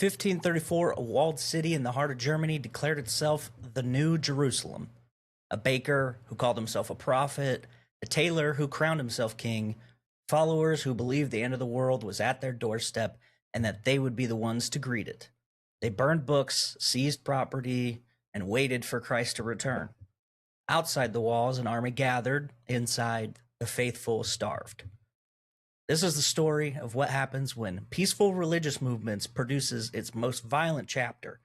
1534, a walled city in the heart of Germany declared itself the New Jerusalem. A baker who called himself a prophet, a tailor who crowned himself king, followers who believed the end of the world was at their doorstep and that they would be the ones to greet it. They burned books, seized property, and waited for Christ to return. Outside the walls, an army gathered. Inside, the faithful starved. This is the story of what happens when peaceful religious movements produces its most violent chapter,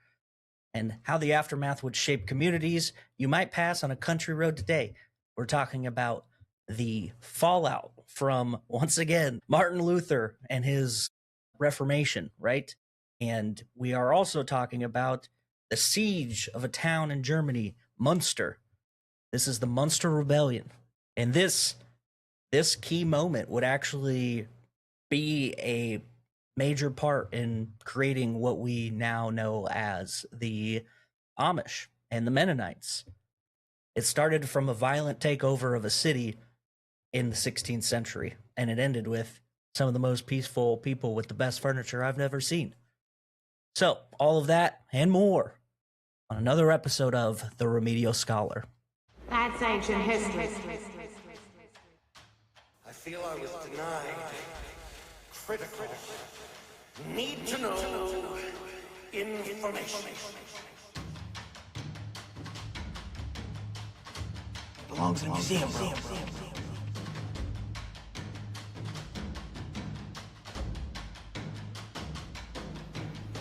and how the aftermath would shape communities you might pass on a country road today. We're talking about the fallout from, once again, Martin Luther and his Reformation, right? And we are also talking about the siege of a town in Germany, Münster. This is the Münster Rebellion. And this key moment would actually be a major part in creating what we now know as the Amish and the Mennonites. It started from a violent takeover of a city in the 16th century, and it ended with some of the most peaceful people with the best furniture I've never seen. So, all of that and more on another episode of The Remedial Scholar. That's ancient history. I feel I was denied critical, need to know information. Belongs in a museum, bro.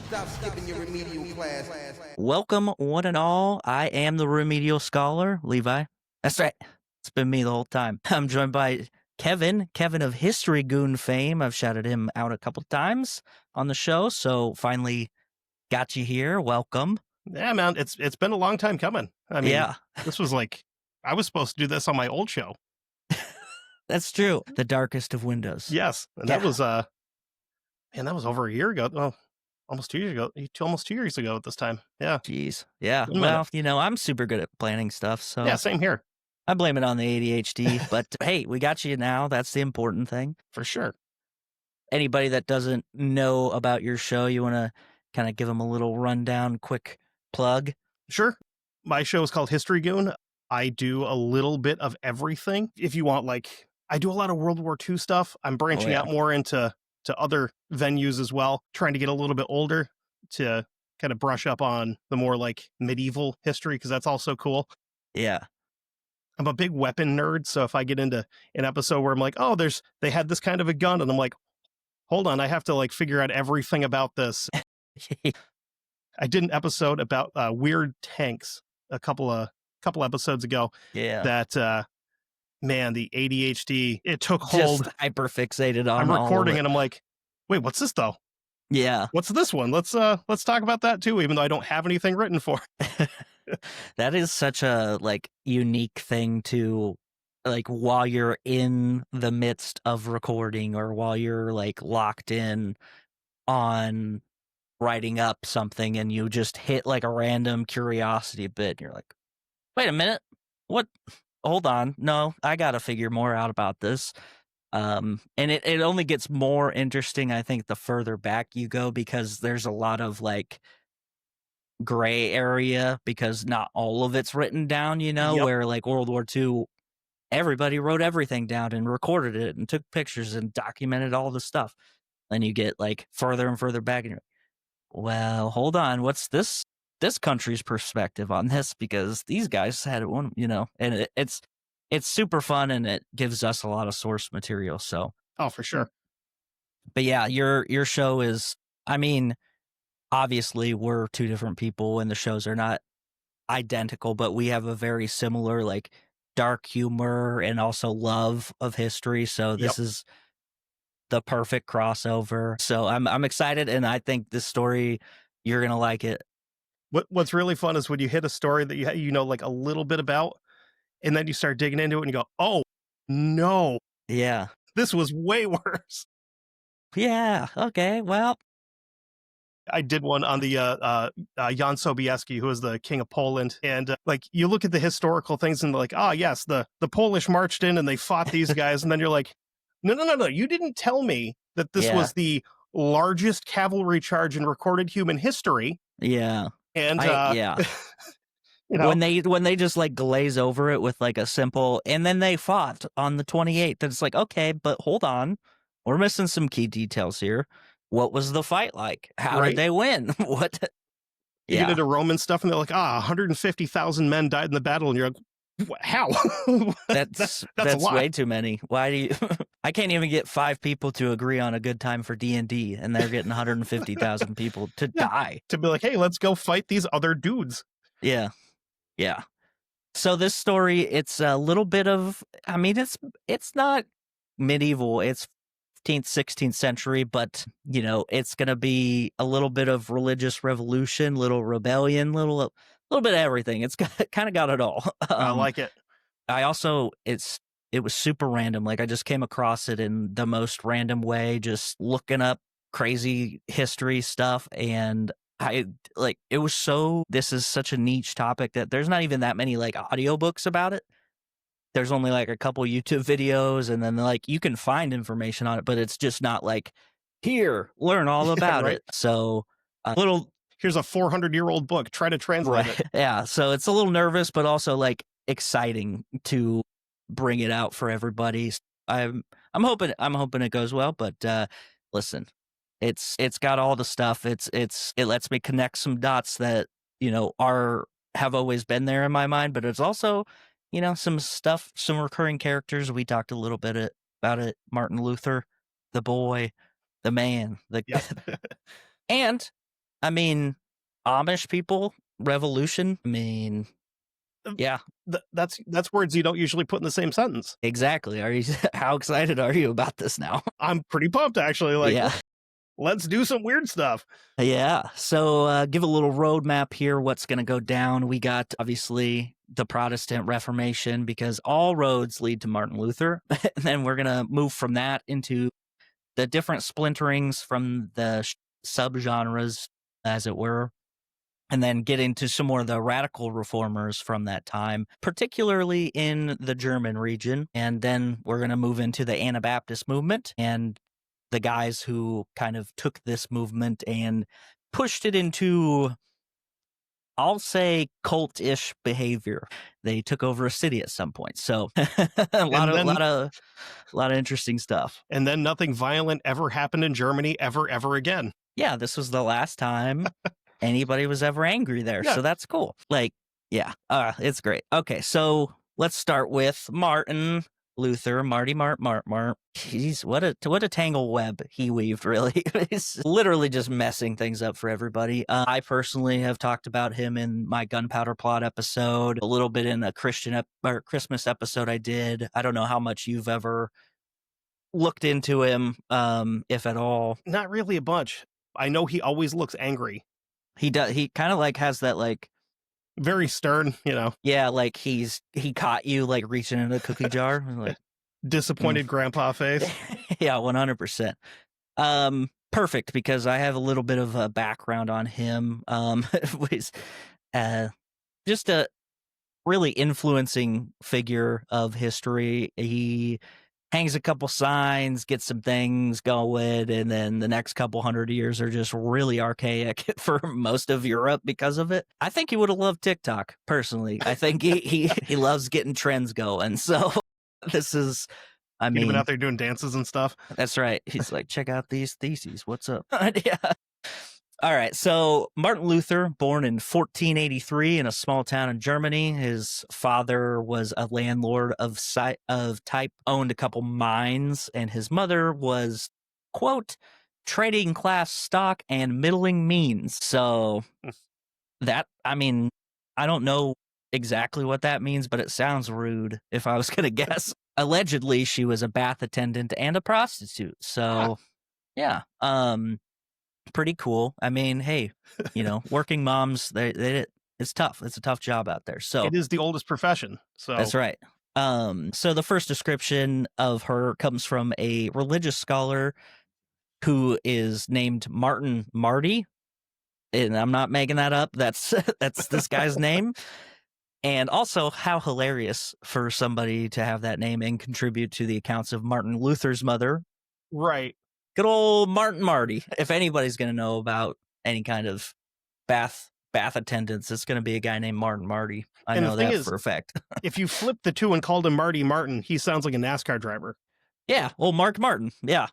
Stop skipping your remedial class. Welcome, one and all. I am the Remedial Scholar, Levi. That's right. It's been me the whole time. I'm joined by Kevin of History Goon fame. I've shouted him out a couple times on the show, so finally got you here. Welcome. Yeah, man, it's been a long time coming. I mean, yeah. This was like, I was supposed to do this on my old show. That's true. The darkest of windows. Yes, and that was that was over a year ago. Oh, almost 2 years ago. Almost 2 years ago at this time. Yeah. Jeez. Yeah. Well, I'm super good at planning stuff, so yeah, same here. I blame it on the ADHD, but hey, we got you now. That's the important thing. For sure. Anybody that doesn't know about your show, you want to kind of give them a little rundown, quick plug? Sure. My show is called History Goon. I do a little bit of everything. If you want, like, I do a lot of World War II stuff. I'm branching out more into other venues as well, trying to get a little bit older to kind of brush up on the more like medieval history, because that's also cool. Yeah. I'm a big weapon nerd, so if I get into an episode where I'm like, oh, they had this kind of a gun, and I'm like, hold on, I have to like figure out everything about this. I did an episode about weird tanks a couple episodes ago. Yeah. That man, the ADHD, it took hold. Just hyperfixated on. I'm recording and I'm like, wait, what's this though? Yeah. What's this one? Let's talk about that too, even though I don't have anything written for. That is such a like unique thing to like while you're in the midst of recording or while you're like locked in on writing up something and you just hit like a random curiosity bit and you're like, wait a minute, what? Hold on. No, I got to figure more out about this. And it only gets more interesting, I think, the further back you go, because there's a lot of like gray area because not all of it's written down, where like World War II, everybody wrote everything down and recorded it and took pictures and documented all the stuff. Then you get like further and further back and you're like, well, hold on. What's this country's perspective on this? Because these guys had one, and it's super fun and it gives us a lot of source material. So, oh, for sure. But yeah, your show is, I mean, obviously we're two different people and the shows are not identical, but we have a very similar like dark humor and also love of history. So this is the perfect crossover. So I'm excited, and I think this story, you're gonna like it. What's really fun is when you hit a story that you know like a little bit about, and then you start digging into it and you go, oh no, yeah, this was way worse. Yeah. Okay. Well, I did one on the Jan Sobieski, who was the king of Poland. And like you look at the historical things and like, yes, the Polish marched in and they fought these guys. And then you're like, no. You didn't tell me that this was the largest cavalry charge in recorded human history. Yeah. And yeah. you know, when they just like glaze over it with like a simple, and then they fought on the 28th. It's like, okay, but hold on, we're missing some key details here. What was the fight like? How Right. did they win? What? You Yeah. get into Roman stuff, and they're like, 150,000 men died in the battle, and you're like, how? That's a lot. way too many. Why do you? I can't even get 5 people to agree on a good time for D&D, and they're getting 150,000 people to die. To be like, hey, let's go fight these other dudes. Yeah. Yeah. So this story, it's a little bit of, I mean, it's not medieval. It's 15th, 16th century, but, you know, it's going to be a little bit of religious revolution, little rebellion, little bit of everything. It's kind of got it all. I like it. I also, it was super random. Like, I just came across it in the most random way, just looking up crazy history stuff. And it was this is such a niche topic that there's not even that many like audiobooks about it. There's only like a couple YouTube videos, and then like you can find information on it, but it's just not like, here, learn all about right. it. So here's a 400-year-old book, try to translate it. Yeah, so it's a little nervous, but also like exciting to bring it out for everybody. I'm hoping it goes well, but listen, it's got all the stuff. It lets me connect some dots that, you know, have always been there in my mind, but it's also, you know, some stuff, some recurring characters. We talked a little bit about it. Martin Luther, the boy, the man, and I mean, Amish people, revolution. I mean, yeah, that's words you don't usually put in the same sentence. Exactly. How excited are you about this now? I'm pretty pumped, actually. Like, yeah. Let's do some weird stuff. Yeah. So give a little roadmap here. What's going to go down? We got, obviously, the Protestant Reformation, because all roads lead to Martin Luther. And then we're going to move from that into the different splinterings from the subgenres, as it were, and then get into some more of the radical reformers from that time, particularly in the German region. And then we're going to move into the Anabaptist movement and the guys who kind of took this movement and pushed it into, I'll say, cult-ish behavior. They took over a city at some point. So a lot of interesting stuff. And then nothing violent ever happened in Germany ever again. Yeah, this was the last time anybody was ever angry there. Yeah. So that's cool. Like, yeah, it's great. Okay, so let's start with Martin Luther, Marty Mart. Jeez, what a tangle web he weaved, really. He's literally just messing things up for everybody. I personally have talked about him in my Gunpowder Plot episode, a little bit in a Christmas episode I did. I don't know how much you've ever looked into him, if at all. Not really a bunch. I know he always looks angry. He does. He kind of like has that like very stern, you know. Yeah, like he caught you like reaching in a cookie jar, like disappointed grandpa face. Yeah, 100%. Perfect, because I have a little bit of a background on him. Was just a really influencing figure of history. He hangs a couple signs, gets some things going, and then the next couple hundred years are just really archaic for most of Europe because of it. I think he would have loved TikTok, personally. I think he loves getting trends going. So this is, I mean, he'd been out there doing dances and stuff. That's right. He's like, check out these theses. What's up? Yeah. All right, so Martin Luther, born in 1483 in a small town in Germany. His father was a landlord of type, owned a couple mines, and his mother was, quote, trading class stock and middling means. So that, I mean, I don't know exactly what that means, but it sounds rude if I was going to guess. Allegedly, she was a bath attendant and a prostitute. So, yeah. Pretty cool. I mean, hey, you know, working moms, it's tough. It's a tough job out there. So it is the oldest profession. So that's right. So the first description of her comes from a religious scholar who is named Martin Marty, and I'm not making that up. That's this guy's name. And also, how hilarious for somebody to have that name and contribute to the accounts of Martin Luther's mother. Right. Good old Martin Marty. If anybody's going to know about any kind of bath attendants, it's going to be a guy named Martin Marty. I And know the thing that is, for a fact. if you flip the two and called him Marty Martin, he sounds like a NASCAR driver. Yeah, well, Mark Martin. Yeah.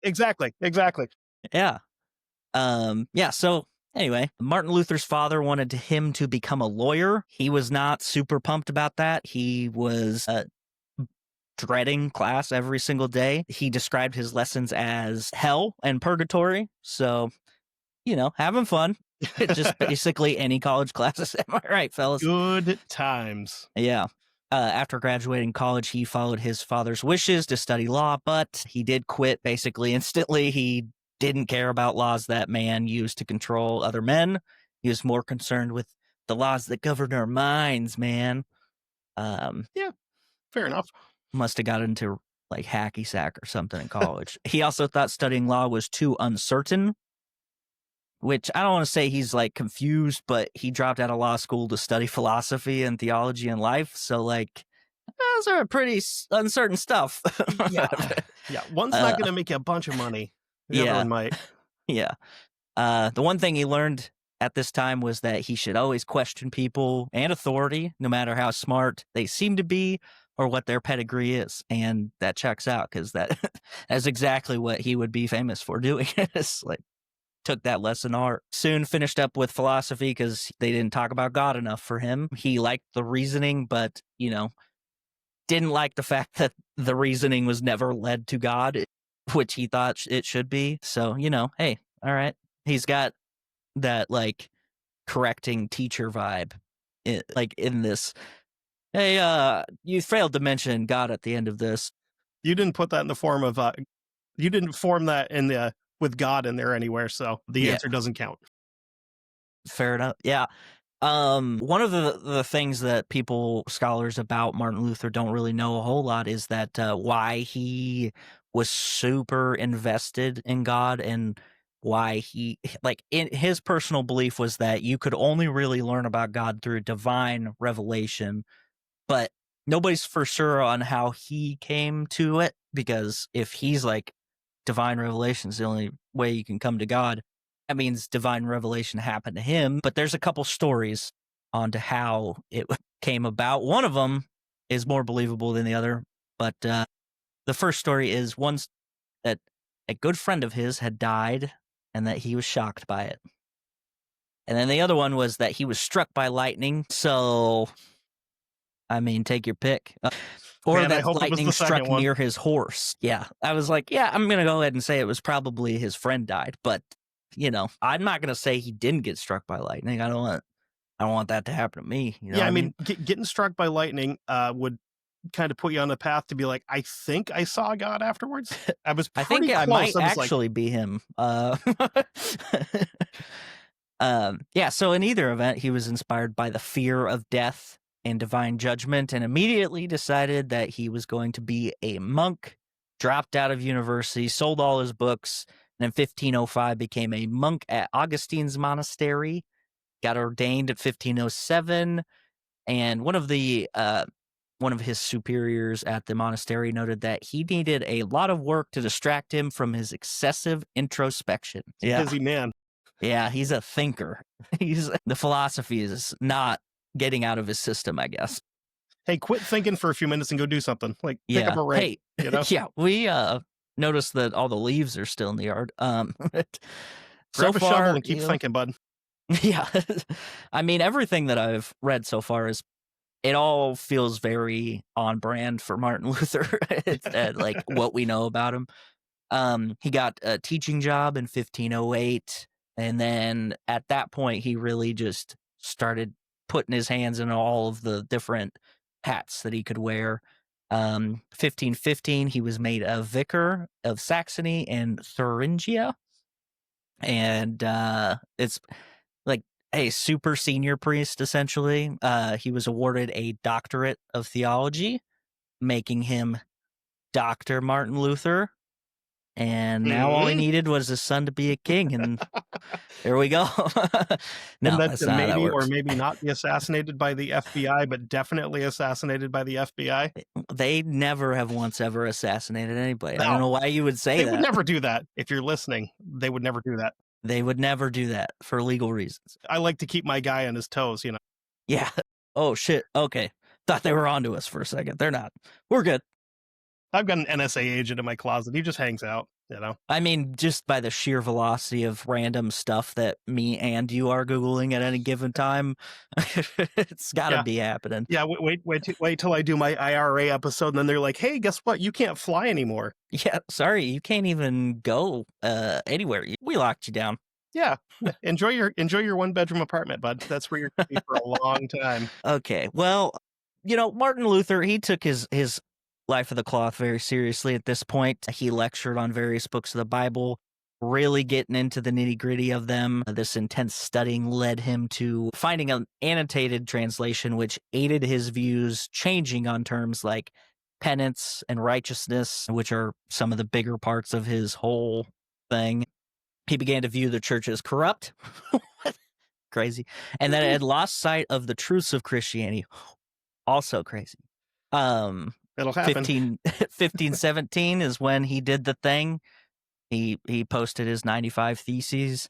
Exactly. Yeah. Yeah, so anyway, Martin Luther's father wanted him to become a lawyer. He was not super pumped about that. He was dreading class every single day. He described his lessons as hell and purgatory. So, having fun. Just basically any college classes. Am I right, fellas? Good times. Yeah. After graduating college, he followed his father's wishes to study law, but he did quit basically instantly. He didn't care about laws that man used to control other men. He was more concerned with the laws that govern our minds, man. Yeah, fair enough. Must have got into like hacky sack or something in college. He also thought studying law was too uncertain, which I don't want to say he's like confused, but he dropped out of law school to study philosophy and theology and life. So like, those are pretty uncertain stuff. Yeah. One's not going to make you a bunch of money. The other one might. Yeah. The one thing he learned at this time was that he should always question people and authority, no matter how smart they seem to be or what their pedigree is. And that checks out because that's exactly what he would be famous for doing. It's like, took that lesson hard. Soon finished up with philosophy because they didn't talk about God enough for him. He liked the reasoning, but, didn't like the fact that the reasoning was never led to God, which he thought it should be. So, hey, all right. He's got that like correcting teacher vibe in this. Hey, you failed to mention God at the end of this. You didn't put that in the form of, you didn't form that in the, with God in there anywhere. So the answer doesn't count. Fair enough. Yeah. One of the things that scholars about Martin Luther don't really know a whole lot is that why he was super invested in God and why he, like, in his personal belief was that you could only really learn about God through divine revelation, but nobody's for sure on how he came to it, because if he's like, divine revelation is the only way you can come to God, that means divine revelation happened to him. But there's a couple stories on to how it came about. One of them is more believable than the other, but the first story is one that a good friend of his had died and that he was shocked by it. And then the other one was that he was struck by lightning. So, I mean, take your pick. Or Man, that lightning struck one. near his horse. Yeah. I was like, yeah, I'm going to go ahead and say it was probably his friend died. But, I'm not going to say he didn't get struck by lightning. I don't want that to happen to me. You know I mean? Getting struck by lightning would kind of put you on the path to be like, I think I saw God afterwards. I was pretty I think close. I might actually be him. Yeah, so in either event, he was inspired by the fear of death and divine judgment and immediately decided that he was going to be a monk, dropped out of university, sold all his books, and in 1505 became a monk at Augustine's monastery, got ordained at 1507, and one of his superiors at the monastery noted that he needed a lot of work to distract him from his excessive introspection. Yeah. Busy man. Yeah, he's a thinker. The philosophy is not getting out of his system, I guess. Hey, quit thinking for a few minutes and go do something. Like pick up a rake. Hey, yeah, we noticed that all the leaves are still in the yard. Grab a shovel and keep thinking, bud. Yeah. I mean, everything that I've read so far it all feels very on brand for Martin Luther. It's like what we know about him. He got a teaching job in 1508. And then at that point, he really just started putting his hands in all of the different hats that he could wear. 1515, he was made a vicar of Saxony and Thuringia. And it's like a super senior priest, essentially. He was awarded a doctorate of theology, making him Dr. Martin Luther. and now all he needed was his son to be a king, and there we go. No, and that that's to not how that maybe or works. maybe not be assassinated by the FBI, but definitely assassinated by the FBI. They never have once ever assassinated anybody. I No. don't know why you would say They that. would never do that. If you're listening, they would never do that. They would never do that for legal reasons. I like to keep my guy on his toes, you know. Yeah. Oh, shit. Okay. Thought they were onto us for a second. They're not. We're good. I've got an NSA agent in my closet. He just hangs out, you know. I mean, just by the sheer velocity of random stuff that me and you are Googling at any given time, it's got to be happening. Yeah, wait till I do my IRA episode, and then they're like, "Hey, guess what? You can't fly anymore." Yeah, sorry, you can't even go anywhere. We locked you down. Yeah, enjoy your 1-bedroom apartment, bud. That's where you're going to be for a long time. Okay, well, Martin Luther, he took his life of the cloth very seriously at this point. He lectured on various books of the Bible, really getting into the nitty-gritty of them. This intense studying led him to finding an annotated translation which aided his views changing on terms like penance and righteousness, which are some of the bigger parts of his whole thing. He began to view the church as corrupt. Crazy. And that it had lost sight of the truths of Christianity. Also crazy. It'll happen. 1517 is when he did the thing. He posted his 95 Theses.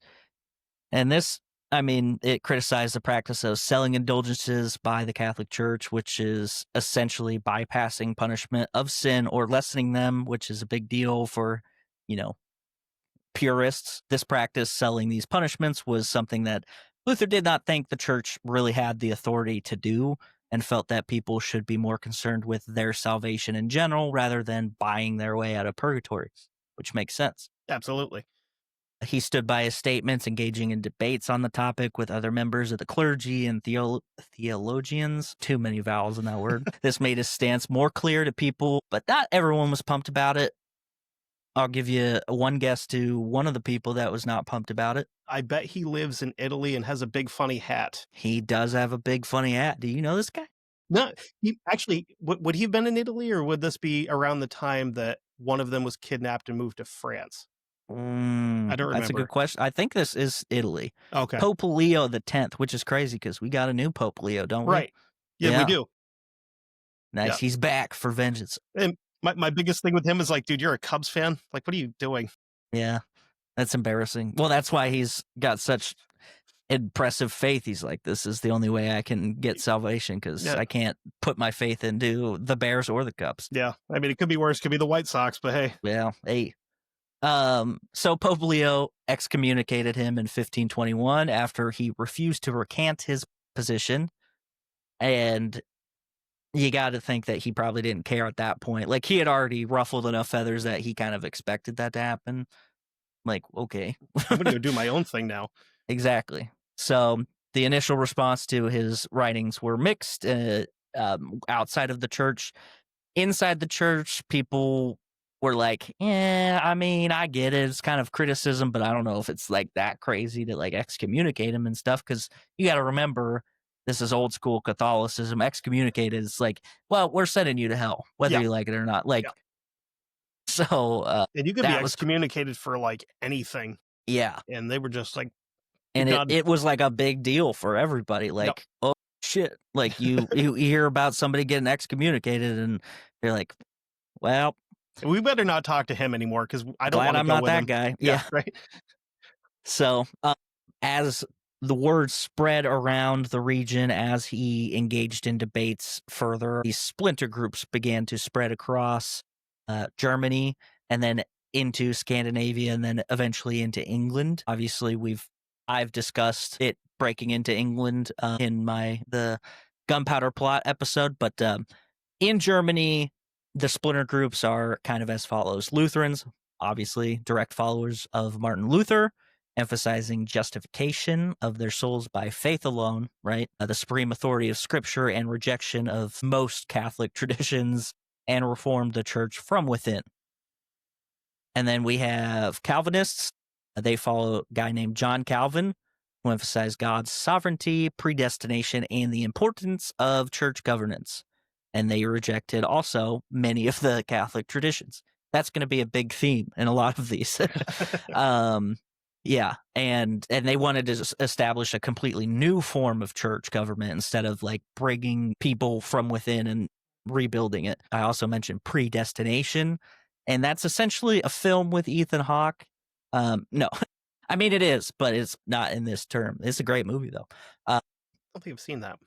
And this, it criticized the practice of selling indulgences by the Catholic Church, which is essentially bypassing punishment of sin or lessening them, which is a big deal for, purists. This practice, selling these punishments, was something that Luther did not think the church really had the authority to do, and felt that people should be more concerned with their salvation in general rather than buying their way out of purgatory, which makes sense. Absolutely. He stood by his statements, engaging in debates on the topic with other members of the clergy and theologians. Too many vowels in that word. This made his stance more clear to people, but not everyone was pumped about it. I'll give you one guess to one of the people that was not pumped about it. I bet he lives in Italy and has a big funny hat. He does have a big funny hat. Do you know this guy? No, he actually, would he have been in Italy, or would this be around the time that one of them was kidnapped and moved to France? I don't remember. That's a good question. I think this is Italy. Okay. Pope Leo X, which is crazy because we got a new Pope Leo, don't we? Right. Yeah, we do. Nice. Yeah. He's back for vengeance. And my biggest thing with him is like, dude, you're a Cubs fan? Like, what are you doing? Yeah, that's embarrassing. Well, that's why he's got such impressive faith. He's like, this is the only way I can get salvation because I can't put my faith into the Bears or the Cubs. Yeah, it could be worse. Could be the White Sox, but hey. Yeah, hey. So Pope Leo excommunicated him in 1521 after he refused to recant his position, and you got to think that he probably didn't care at that point. Like, he had already ruffled enough feathers that he kind of expected that to happen. Like, okay. I'm going to go do my own thing now. Exactly. So the initial response to his writings were mixed outside of the church. Inside the church, people were like, I get it. It's kind of criticism, but I don't know if it's like that crazy to like excommunicate him and stuff. Because you got to remember, this is old school Catholicism. Excommunicated is like, well, we're sending you to hell, whether you like it or not. Like, so. And you could be excommunicated for like anything. Yeah. And they were just like, and it was like a big deal for everybody. Like, oh shit. Like you hear about somebody getting excommunicated and you're like, well, we better not talk to him anymore because I don't want to I'm go not with that him. guy. Yeah. Right. So as the word spread around the region, as he engaged in debates further, these splinter groups began to spread across Germany and then into Scandinavia and then eventually into England. Obviously, I've discussed it breaking into England in the Gunpowder Plot episode, but in Germany, the splinter groups are kind of as follows. Lutherans, obviously direct followers of Martin Luther, emphasizing justification of their souls by faith alone, right? The supreme authority of Scripture and rejection of most Catholic traditions, and reformed the church from within. And then we have Calvinists. They follow a guy named John Calvin, who emphasized God's sovereignty, predestination, and the importance of church governance. And they rejected also many of the Catholic traditions. That's going to be a big theme in a lot of these. Yeah, and they wanted to establish a completely new form of church government instead of like bringing people from within and rebuilding it. I also mentioned Predestination, and that's essentially a film with Ethan Hawke. No, I mean it is, but it's not in this term. It's a great movie though. I don't think I've seen that.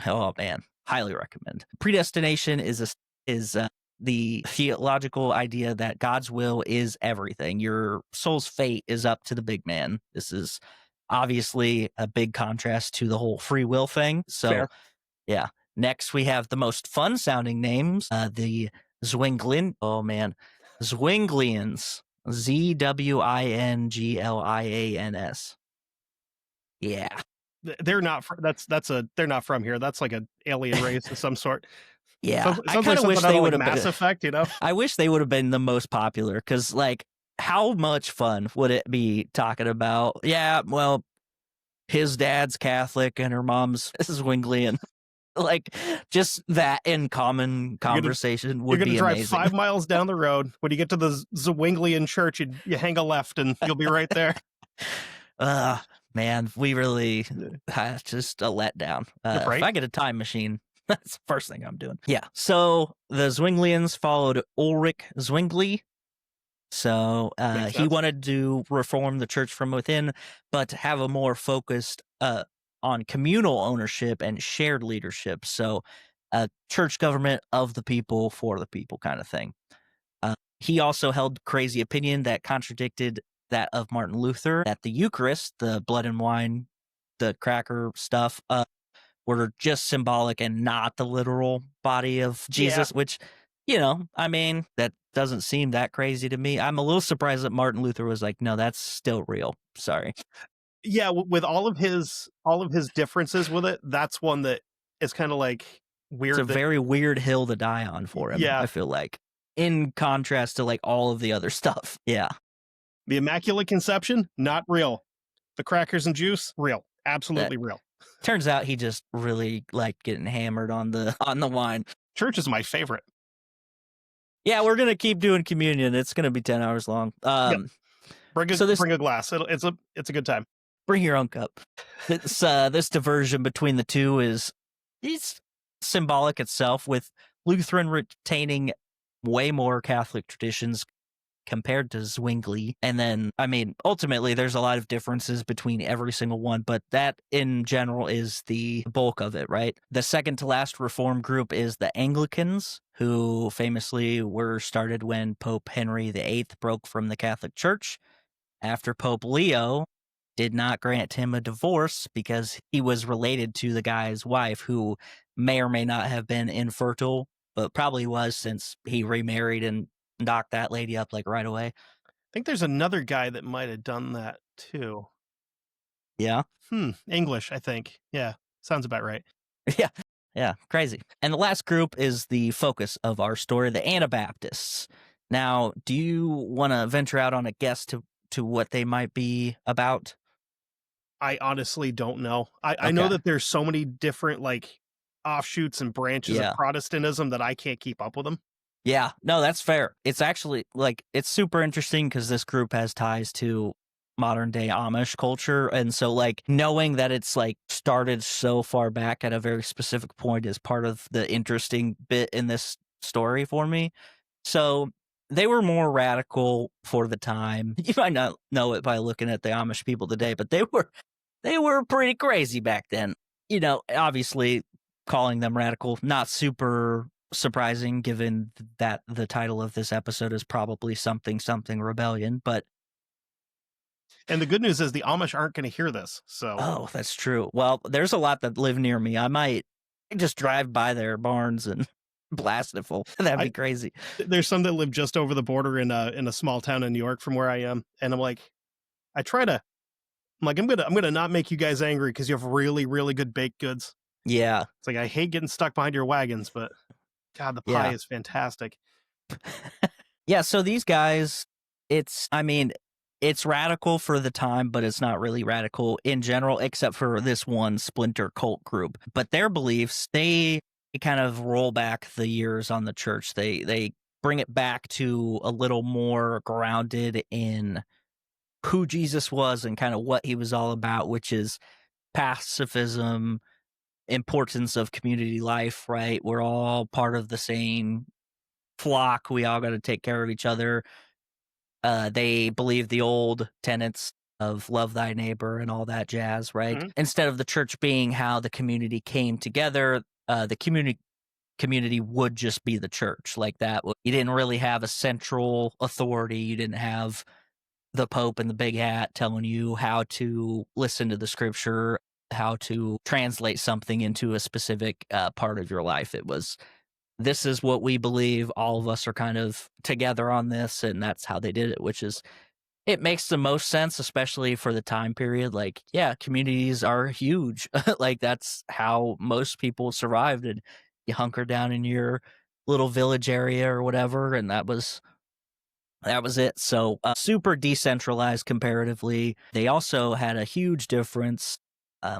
Oh man, highly recommend. Predestination is the theological idea that God's will is everything. Your soul's fate is up to the big man. This is obviously a big contrast to the whole free will thing. So, Fair. yeah. Next, we have the most fun sounding names, the Zwinglians. Zwinglians. Yeah. They're not. They're not from here. That's like an alien race of some sort. Yeah, Sounds I like kind of wish something out they of, would like, have Mass Effect, you know? I wish they would have been the most popular because, like, how much fun would it be talking about? Yeah, well, his dad's Catholic and her mom's Zwinglian. Like, just that in common conversation would be amazing. You're going to drive 5 miles down the road. When you get to the Zwinglian church, you hang a left and you'll be right there. Man, we really just a letdown. Right? If I get a time machine, that's the first thing I'm doing. Yeah. So the Zwinglians followed Ulrich Zwingli. So he wanted to reform the church from within, but have a more focused on communal ownership and shared leadership. So church government of the people for the people kind of thing. He also held crazy opinion that contradicted that of Martin Luther, that the Eucharist, the blood and wine, the cracker stuff, were just symbolic and not the literal body of Jesus, which, you know, I mean, that doesn't seem that crazy to me. I'm a little surprised that Martin Luther was like, no, that's still real. Sorry. Yeah, with all of his differences with it, that's one that is kind of like weird. It's a very weird hill to die on for him, I feel like, in contrast to like all of the other stuff. Yeah. The Immaculate Conception, not real. The crackers and juice, real. Absolutely real. Turns out he just really liked getting hammered on the wine. Church is my favorite. Yeah, we're gonna keep doing communion. It's gonna be 10 hours long. Bring a glass. It's a good time. Bring your own cup. This diversion between the two is symbolic itself, with Lutheran retaining way more Catholic traditions compared to Zwingli. And then, I mean, ultimately, there's a lot of differences between every single one, but that in general is the bulk of it, right? The second to last reform group is the Anglicans, who famously were started when Pope Henry VIII broke from the Catholic Church after Pope Leo did not grant him a divorce because he was related to the guy's wife, who may or may not have been infertile, but probably was, since he remarried and knocked that lady up like right away. I think there's another guy that might have done that too. Yeah. English, I think. Yeah. Sounds about right. Yeah. Yeah. Crazy. And the last group is the focus of our story, the Anabaptists. Now, do you want to venture out on a guess to what they might be about? I honestly don't know. I know that there's so many different like offshoots and branches of Protestantism that I can't keep up with them. Yeah, no, that's fair. It's actually like, it's super interesting because this group has ties to modern day Amish culture. And so like knowing that it's like started so far back at a very specific point is part of the interesting bit in this story for me. So they were more radical for the time. You might not know it by looking at the Amish people today, but they were pretty crazy back then. You know, obviously calling them radical, not super surprising given that the title of this episode is probably something rebellion, but and the good news is the Amish aren't going to hear this. So that's true. Well, there's a lot that live near me. I might just drive by their barns and blast it full. That'd be crazy. There's some that live just over the border in a small town in New York from where I am, and I'm like, I'm gonna not make you guys angry because you have really, really good baked goods. Yeah, it's like I hate getting stuck behind your wagons, but God, the pie is fantastic. Yeah, so these guys, it's radical for the time, but it's not really radical in general, except for this one splinter cult group. But their beliefs, they kind of roll back the years on the church. They bring it back to a little more grounded in who Jesus was and kind of what he was all about, which is pacifism, importance of community life, right? We're all part of the same flock. We all got to take care of each other. They believe the old tenets of love thy neighbor and all that jazz, right? Mhm. Instead of the church being how the community came together, the community would just be the church like that. You didn't really have a central authority. You didn't have the Pope and the big hat telling you how to listen to the scripture, how to translate something into a specific part of your life. It was, this is what we believe. All of us are kind of together on this, and that's how they did it, which is, it makes the most sense, especially for the time period. Like, yeah, communities are huge. Like, that's how most people survived. And you hunker down in your little village area or whatever, and that was it. So super decentralized comparatively. They also had a huge difference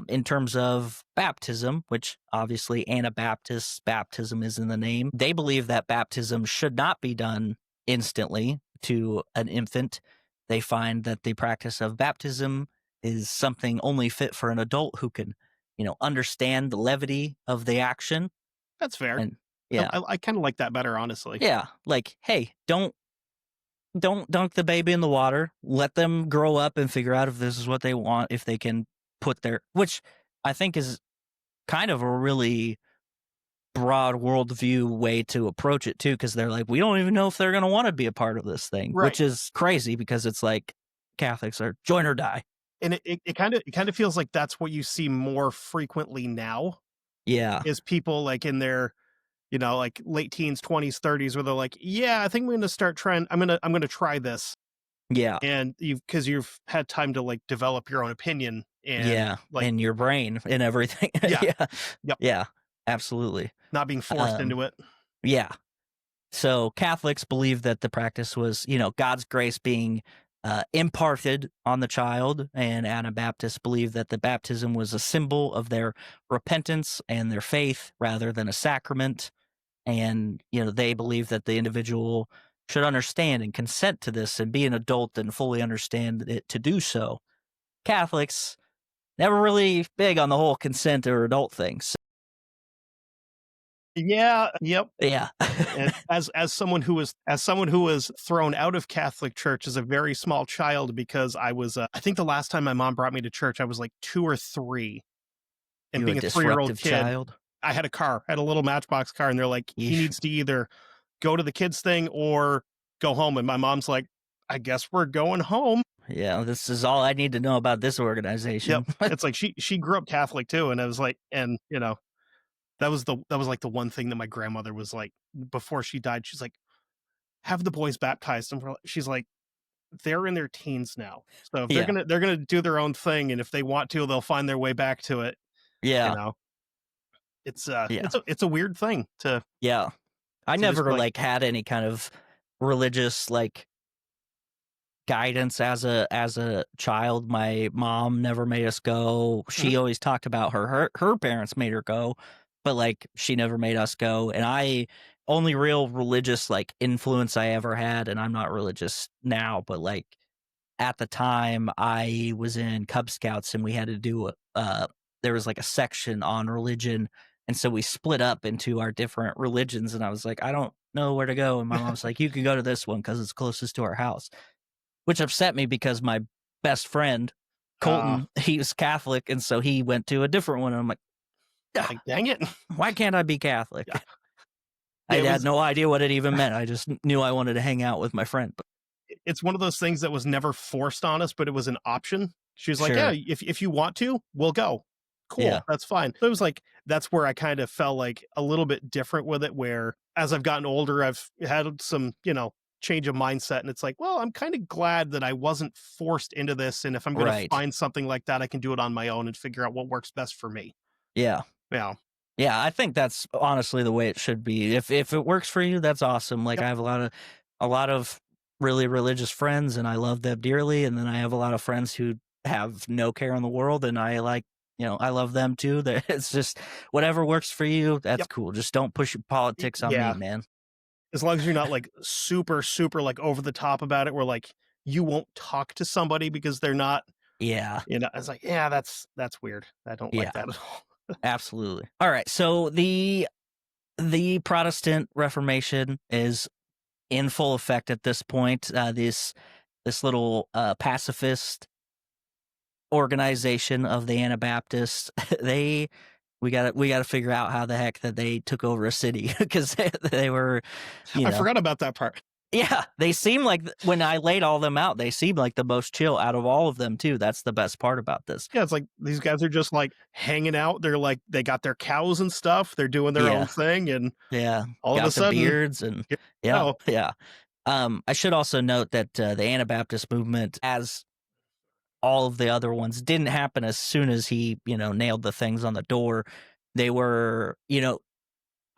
in terms of baptism, which obviously Anabaptists, baptism is in the name. They believe that baptism should not be done instantly to an infant. They find that the practice of baptism is something only fit for an adult who can, understand the levity of the action. That's fair. And yeah, I kind of like that better, honestly. yeah, like, hey, don't dunk the baby in the water. Let them grow up and figure out if this is what they want, if they can put their, which I think is kind of a really broad worldview way to approach it too, because they're like, we don't even know if they're going to want to be a part of this thing, Right. which is crazy because it's like Catholics are join or die. And it kind of feels like that's what you see more frequently now. Yeah. Is people like in their, like late teens, 20s, 30s, where they're like, yeah, I think I'm going to start trying. I'm going to try this. Yeah. And because you've had time to like develop your own opinion and like in your brain and everything. Yeah. Yeah. Yep. Yeah, absolutely. Not being forced into it. Yeah. So Catholics believe that the practice was, God's grace being imparted on the child, and Anabaptists believe that the baptism was a symbol of their repentance and their faith rather than a sacrament. And, they believe that the individual should understand and consent to this and be an adult and fully understand it to do so. Catholics never really big on the whole consent or adult things. Yeah. Yep. Yeah. And as someone who was thrown out of Catholic church as a very small child, because I was I think the last time my mom brought me to church I was like 2 or 3, and You being a a 3-year-old disruptive kid, child. I had a little Matchbox car, and they're like, he Yeesh. needs to either go to the kids thing or go home. And my mom's like, I guess we're going home. Yeah, this is all I need to know about this organization. Yep. It's like she grew up Catholic too, and I was like, and that was like the one thing that my grandmother was like before she died. She's like, have the boys baptized, and she's like, they're in their teens now, so if they're gonna do their own thing, and if they want to, they'll find their way back to it. Yeah. It's a weird thing to. Yeah. I to never just, like had any kind of religious like guidance as a child. My mom never made us go. She always talked about her parents made her go, but like she never made us go. And I only real religious like influence I ever had, and I'm not religious now, but like at the time I was in Cub Scouts and we had to do there was like a section on religion, and so we split up into our different religions, and I was like, I don't know where to go, and my mom's like, you can go to this one because it's closest to our house, which upset me because my best friend Colton, he was Catholic, and so he went to a different one, and I'm like, dang it, why can't I be Catholic? Yeah. I had no idea what it even meant. I just knew I wanted to hang out with my friend. But it's one of those things that was never forced on us, but it was an option. She was like, Sure. yeah, if you want to, we'll go. Cool. Yeah. That's fine. So it was like, that's where I kind of felt like a little bit different with it, where as I've gotten older, I've had some, change of mindset. And it's like, well, I'm kind of glad that I wasn't forced into this. And if I'm going to find something like that, I can do it on my own and figure out what works best for me. Yeah. Yeah. Yeah, I think that's honestly the way it should be. If it works for you, that's awesome. Like, I have a lot of really religious friends, and I love them dearly. And then I have a lot of friends who have no care in the world, and I like, I love them too. It's just whatever works for you. That's cool. Just don't push your politics on me, man. As long as you're not like super, super like over the top about it, where like you won't talk to somebody because they're not, Yeah. it's like, yeah, that's weird. I don't like that at all. Absolutely. All right. So the Protestant Reformation is in full effect at this point. This little pacifist organization of the Anabaptists, we got to figure out how the heck that they took over a city, because they were, I forgot about that part. Yeah, they seem like, when I laid all them out, they seem like the most chill out of all of them too. That's the best part about this. Yeah, it's like these guys are just like hanging out. They're like, they got their cows and stuff. They're doing their own thing, and all got of a sudden, beards and yeah. I should also note that the Anabaptist movement, as all of the other ones, didn't happen as soon as he, nailed the things on the door. They were,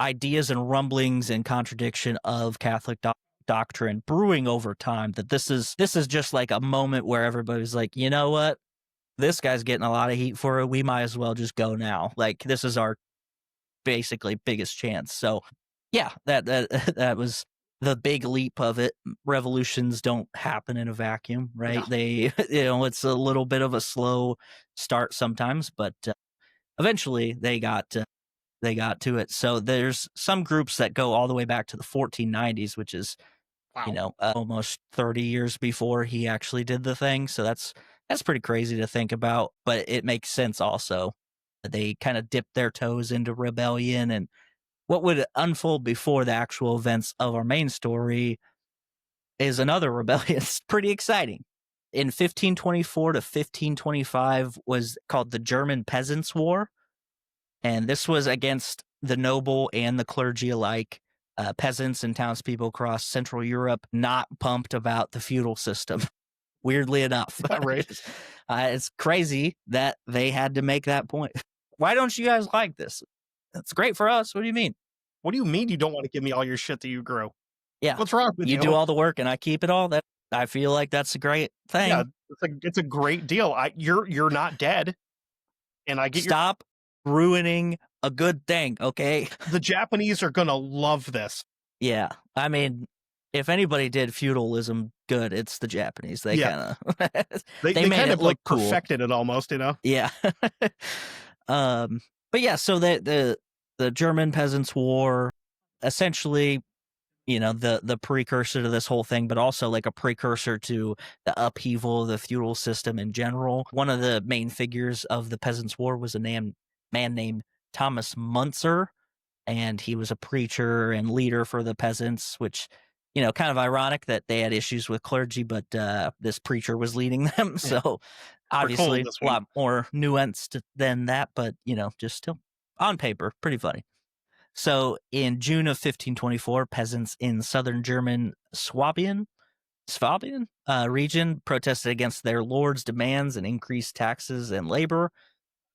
ideas and rumblings and contradiction of Catholic doctrine brewing over time, that this is just like a moment where everybody's like, you know what, this guy's getting a lot of heat for it, we might as well just go now. Like, this is our basically biggest chance. So yeah, that was the big leap of it. Revolutions don't happen in a vacuum, right? No. They it's a little bit of a slow start sometimes, but eventually they got to it. So there's some groups that go all the way back to the 1490s, which is almost 30 years before he actually did the thing. So that's pretty crazy to think about, but it makes sense also. They kind of dipped their toes into rebellion, and what would unfold before the actual events of our main story is another rebellion. It's pretty exciting. In 1524 to 1525 was called the German Peasants' War, and this was against the noble and the clergy alike. Peasants and townspeople across Central Europe not pumped about the feudal system, weirdly enough. Right. It's crazy that they had to make that point. Why don't you guys like this? It's great for us. What do you mean? What do you mean you don't want to give me all your shit that you grew? Yeah. What's wrong with you? You do all the work and I keep it all? That I feel like that's a great thing. Yeah, it's a great deal. You're not dead, and I get Stop ruining a good thing, okay? The Japanese are gonna love this. Yeah, I mean, if anybody did feudalism good, it's the Japanese. They kind of they made kind it of look like cool. Perfected it almost, Yeah. But yeah, so the German Peasants' War, essentially, the precursor to this whole thing, but also like a precursor to the upheaval of the feudal system in general. One of the main figures of the Peasants' War was a man named Thomas Münster, and he was a preacher and leader for the peasants, which, kind of ironic that they had issues with clergy, but this preacher was leading them. So obviously a lot more nuanced than that, but, just still on paper, pretty funny. So in June of 1524, peasants in southern German Swabian region protested against their lord's demands and increased taxes and labor.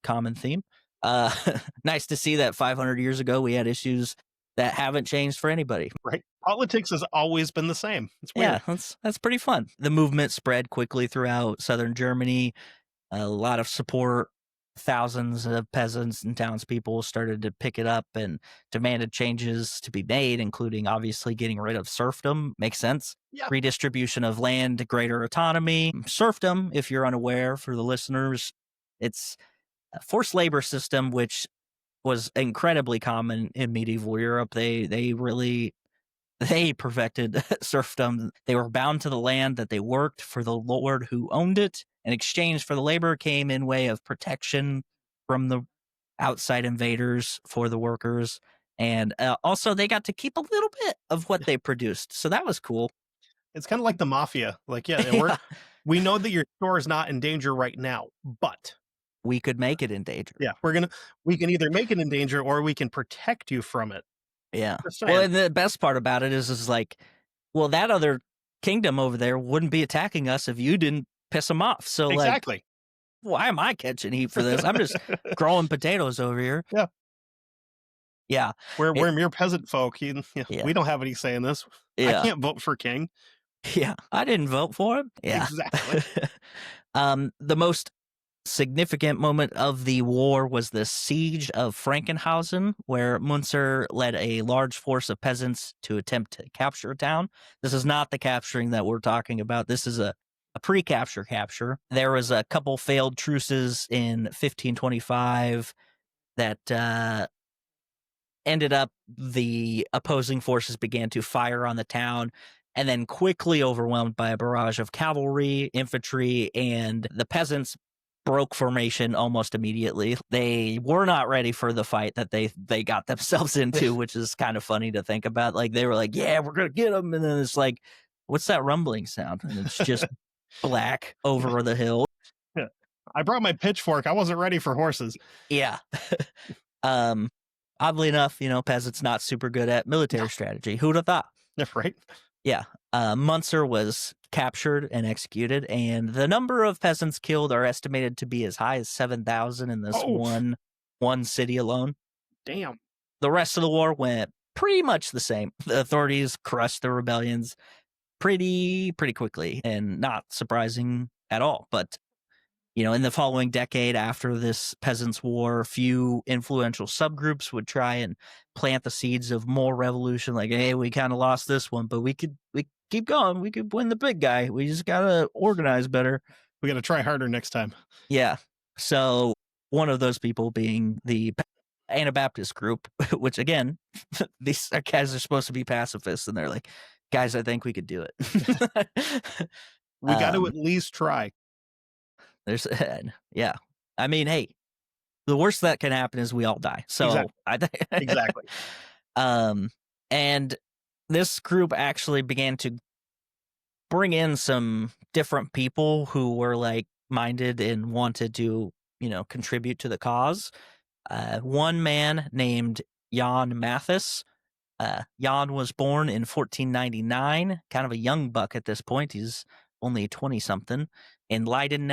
Common theme. Nice to see that 500 years ago we had issues that haven't changed for anybody. Right. Politics has always been the same. It's weird. Yeah, that's pretty fun. The movement spread quickly throughout southern Germany. A lot of support. Thousands of peasants and townspeople started to pick it up and demanded changes to be made, including obviously getting rid of serfdom. Makes sense. Yeah. Redistribution of land, greater autonomy. Serfdom, if you're unaware for the listeners, it's a forced labor system, which was incredibly common in medieval Europe. They perfected serfdom. They were bound to the land that they worked for the lord who owned it. In exchange for the labor came in way of protection from the outside invaders for the workers. And also they got to keep a little bit of what they produced. So that was cool. It's kind of like the mafia. Like, we know that your store is not in danger right now, but we could make it in danger. Yeah, we can either make it in danger or we can protect you from it. Yeah. Well, and the best part about it is like, well, that other kingdom over there wouldn't be attacking us if you didn't piss them off. So exactly. Like, why am I catching heat for this? I'm just growing potatoes over here. Yeah. Yeah. We're mere peasant folk. We don't have any say in this. Yeah. I can't vote for king. Yeah. I didn't vote for him. Yeah. Exactly. The most significant moment of the war was the siege of Frankenhausen, where Münster led a large force of peasants to attempt to capture a town. This is not the capturing that we're talking about. This is a pre-capture capture. There was a couple failed truces in 1525 that ended up the opposing forces began to fire on the town and then quickly overwhelmed by a barrage of cavalry, infantry, and the peasants broke formation almost immediately. They were not ready for the fight that they got themselves into, which is kind of funny to think about. Like, they were like, yeah, we're going to get them. And then it's like, what's that rumbling sound? And it's just black over the hill. I brought my pitchfork. I wasn't ready for horses. Yeah. Oddly enough, peasants not super good at military strategy. Who would have thought? Right? Yeah. Münster was captured and executed, and the number of peasants killed are estimated to be as high as 7,000 in this one city alone. Damn. The rest of the war went pretty much the same. The authorities crushed the rebellions pretty quickly, and not surprising at all. But in the following decade after this peasants' war, few influential subgroups would try and plant the seeds of more revolution. Like, hey, we kind of lost this one, but we keep going. We could win the big guy. We just gotta organize better. We gotta try harder next time. Yeah. So one of those people being the Anabaptist group, which again, these guys are supposed to be pacifists, and they're like, guys, I think we could do it. We got to at least try. There's, yeah. I mean, hey, the worst that can happen is we all die. So Exactly. And this group actually began to bring in some different people who were like minded and wanted to, contribute to the cause. One man named Jan Mathis. Jan was born in 1499, kind of a young buck at this point. He's only 20-something, in Leiden,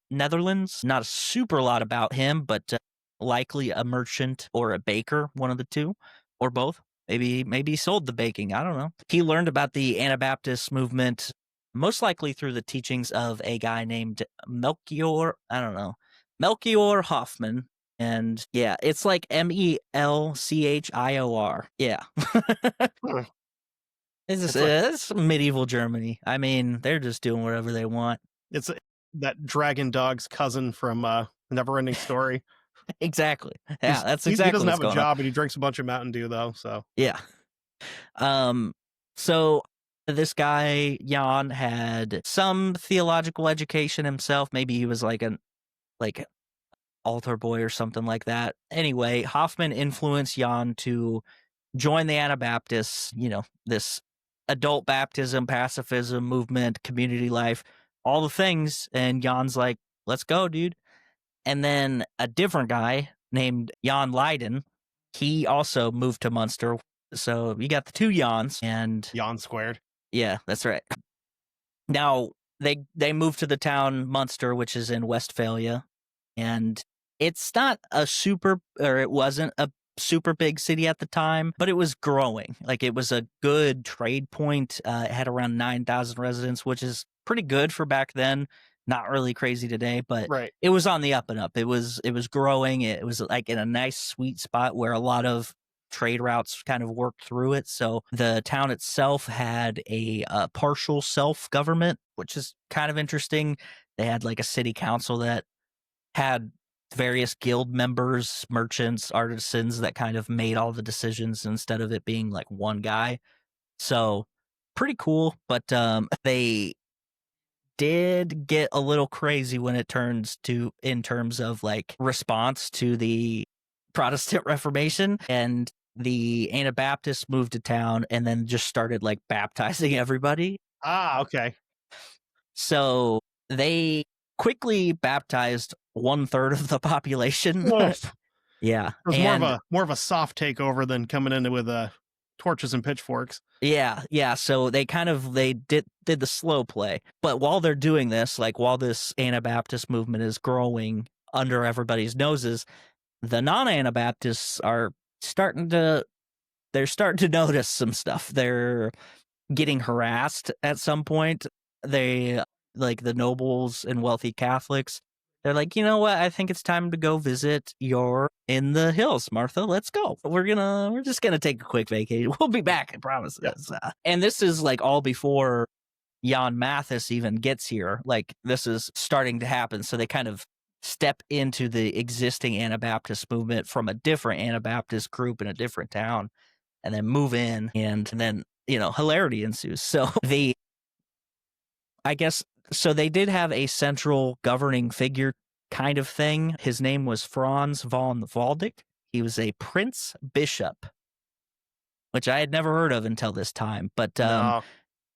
Netherlands. Not a super lot about him, but likely a merchant or a baker, one of the two, or both. Maybe he sold the baking. I don't know. He learned about the Anabaptist movement most likely through the teachings of a guy named Melchior Hoffman. And yeah, it's like Melchior. Yeah. It's medieval Germany. I mean, they're just doing whatever they want. It's that dragon dog's cousin from Neverending Story. Exactly. Yeah, that's exactly. He doesn't have a job, on. And he drinks a bunch of Mountain Dew, though. So yeah. So this guy Jan had some theological education himself. Maybe he was like altar boy or something like that. Anyway, Hoffman influenced Jan to join the Anabaptists. This adult baptism, pacifism movement, community life, all the things. And Jan's like, let's go, dude. And then a different guy named Jan Leiden, he also moved to Münster. So you got the two Jans. And Jan squared. Yeah, that's right. Now, they moved to the town Münster, which is in Westphalia. And it's not it wasn't a super big city at the time, but it was growing. Like, it was a good trade point. It had around 9,000 residents, which is pretty good for back then. Not really crazy today, but It was on the up and up. It was growing. It was like in a nice sweet spot where a lot of trade routes kind of worked through it. So the town itself had a partial self-government, which is kind of interesting. They had like a city council that had various guild members, merchants, artisans that kind of made all the decisions instead of it being like one guy. So pretty cool. But they did get a little crazy when it turns to in terms of like response to the Protestant Reformation, and the Anabaptists moved to town and then just started like baptizing everybody. Okay. So they quickly baptized 1/3 of the population. Yeah. It was more of a soft takeover than coming in with torches and pitchforks. Yeah. So they did the slow play. But while they're doing this, like while this Anabaptist movement is growing under everybody's noses, the non-Anabaptists are starting to notice some stuff. They're getting harassed at some point. They, like the nobles and wealthy Catholics, They're like, you know what? I think it's time to go visit your in the hills, Martha. Let's go. We're just gonna take a quick vacation. We'll be back. I promise. Yep. And this is like all before Jan Mathis even gets here. Like this is starting to happen. So they kind of step into the existing Anabaptist movement from a different Anabaptist group in a different town, and then move in, and then hilarity ensues. So so they did have a central governing figure kind of thing. His name was Franz von Waldeck. He was a prince bishop, which I had never heard of until this time. But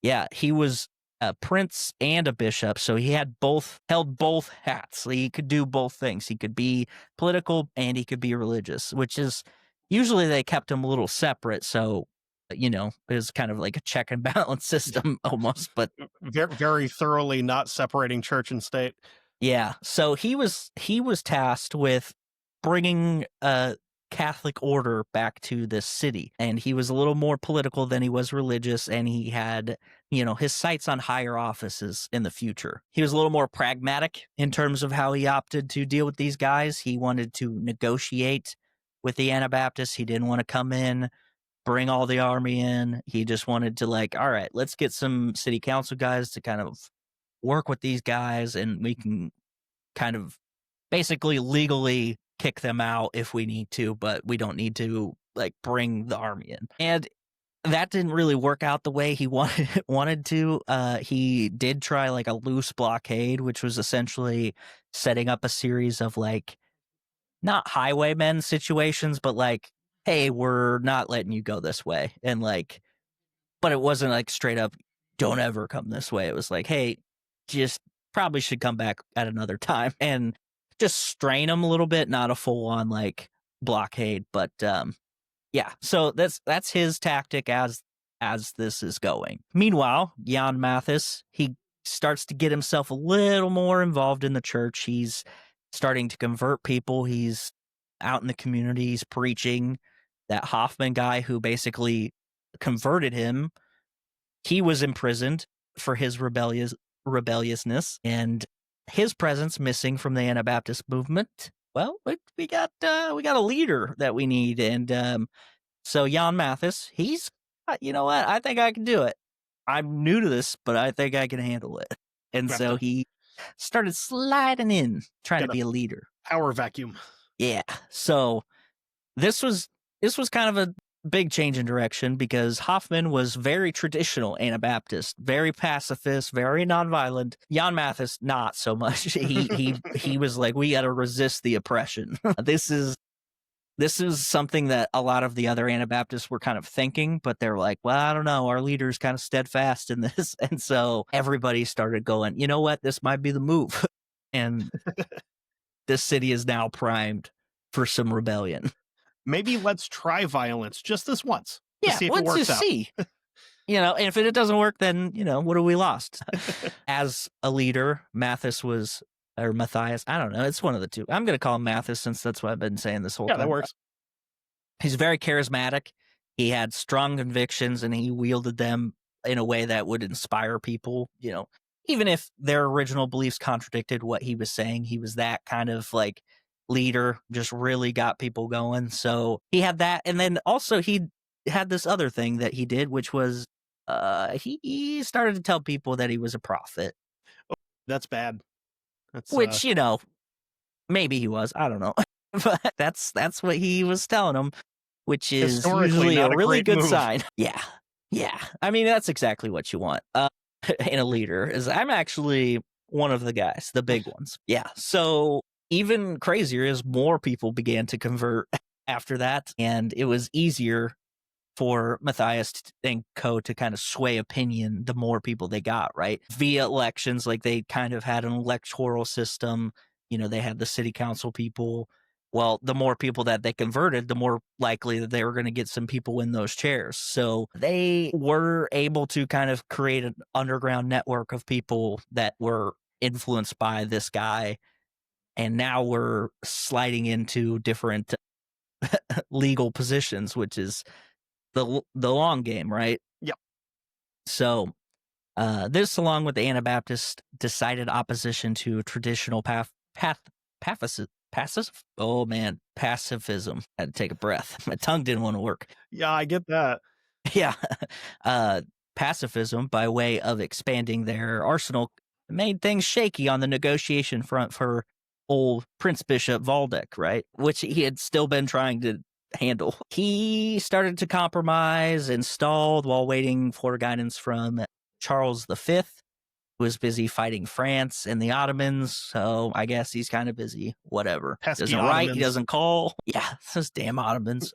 yeah, he was a prince and a bishop, so he held both hats. He could do both things. He could be political and he could be religious, which is usually they kept him a little separate. So it was kind of like a check and balance system almost, but very, very thoroughly not separating church and state. Yeah. So he was tasked with bringing a Catholic order back to this city, and he was a little more political than he was religious, and he had his sights on higher offices in the future. He was a little more pragmatic in terms of how he opted to deal with these guys. He wanted to negotiate with the Anabaptists. He didn't want to come in, bring all the army in. He just wanted to all right, let's get some city council guys to kind of work with these guys, and we can kind of basically legally kick them out if we need to, but we don't need to bring the army in. And that didn't really work out the way he wanted to. He did try a loose blockade, which was essentially setting up a series of not highwaymen situations, but hey, we're not letting you go this way. And but it wasn't straight up, don't ever come this way. It was hey, just probably should come back at another time, and just strain them a little bit, not a full on blockade. But yeah, so that's his tactic as this is going. Meanwhile, Jan Mathis, he starts to get himself a little more involved in the church. He's starting to convert people. He's out in the communities preaching. That Hoffman guy who basically converted him, he was imprisoned for his rebelliousness, and his presence missing from the Anabaptist movement. Well, we got a leader that we need, and so Jan Mathis, he's you know what, I think I can do it. I'm new to this, but I think I can handle it. And so he started sliding in, trying to be a leader. Power vacuum. Yeah. So this was kind of a big change in direction, because Hoffman was very traditional Anabaptist, very pacifist, very nonviolent. Jan Mathis, not so much. He was we got to resist the oppression. This is something that a lot of the other Anabaptists were kind of thinking, but they're well, I don't know, our leader's kind of steadfast in this. And so everybody started going, you know what, this might be the move. And this city is now primed for some rebellion. Maybe let's try violence just this once. Yeah, see if let's it works just out. see. And if it doesn't work, then, what have we lost? As a leader, Matthias, I don't know. It's one of the two. I'm going to call him Mathis, since that's what I've been saying this whole time. Yeah, that works. He's very charismatic. He had strong convictions, and he wielded them in a way that would inspire people. Even if their original beliefs contradicted what he was saying, he was that kind of leader, just really got people going. So he had that. And then also he had this other thing that he did, which was he started to tell people that he was a prophet. That's bad. Which, maybe he was. I don't know. But that's what he was telling them, which is usually a really good sign. Yeah. Yeah. I mean, that's exactly what you want in a leader, is I'm actually one of the guys, the big ones. Yeah. So even crazier is more people began to convert after that, and it was easier for Matthias and co to kind of sway opinion the more people they got, right? Via elections, they kind of had an electoral system. They had the city council people. Well, the more people that they converted, the more likely that they were going to get some people in those chairs. So they were able to kind of create an underground network of people that were influenced by this guy. And now we're sliding into different legal positions, which is the long game, right? Yep. So this, along with the Anabaptist decided opposition to traditional Oh man, pacifism. I had to take a breath. My tongue didn't want to work. Yeah, I get that. Yeah. Pacifism, by way of expanding their arsenal, made things shaky on the negotiation front for old Prince Bishop Waldeck, right? Which he had still been trying to handle. He started to compromise and stalled while waiting for guidance from Charles V, who was busy fighting France and the Ottomans. So I guess he's kind of busy. Whatever. Pesky Doesn't write. He Ottomans. doesn't call. Yeah, those damn Ottomans.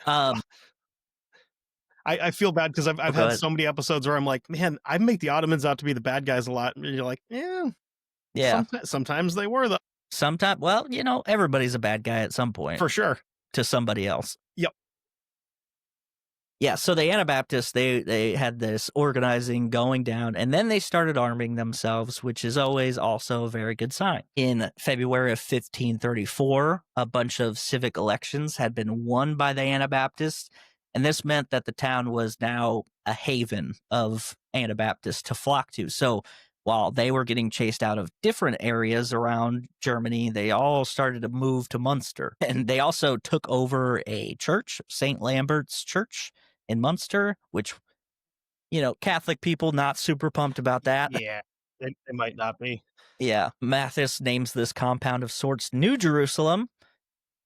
I feel bad because I've had so many episodes where I'm like, man, I make the Ottomans out to be the bad guys a lot. And you're like, yeah. Sometimes they were, though. Sometimes, well, everybody's a bad guy at some point. For sure. To somebody else. Yep. Yeah, so the Anabaptists, they had this organizing going down, and then they started arming themselves, which is always also a very good sign. In February of 1534, a bunch of civic elections had been won by the Anabaptists, and this meant that the town was now a haven of Anabaptists to flock to. So while they were getting chased out of different areas around Germany, they all started to move to Münster. And they also took over a church, St. Lambert's Church in Münster, which, Catholic people not super pumped about that. Yeah, they might not be. Yeah. Mathis names this compound of sorts New Jerusalem.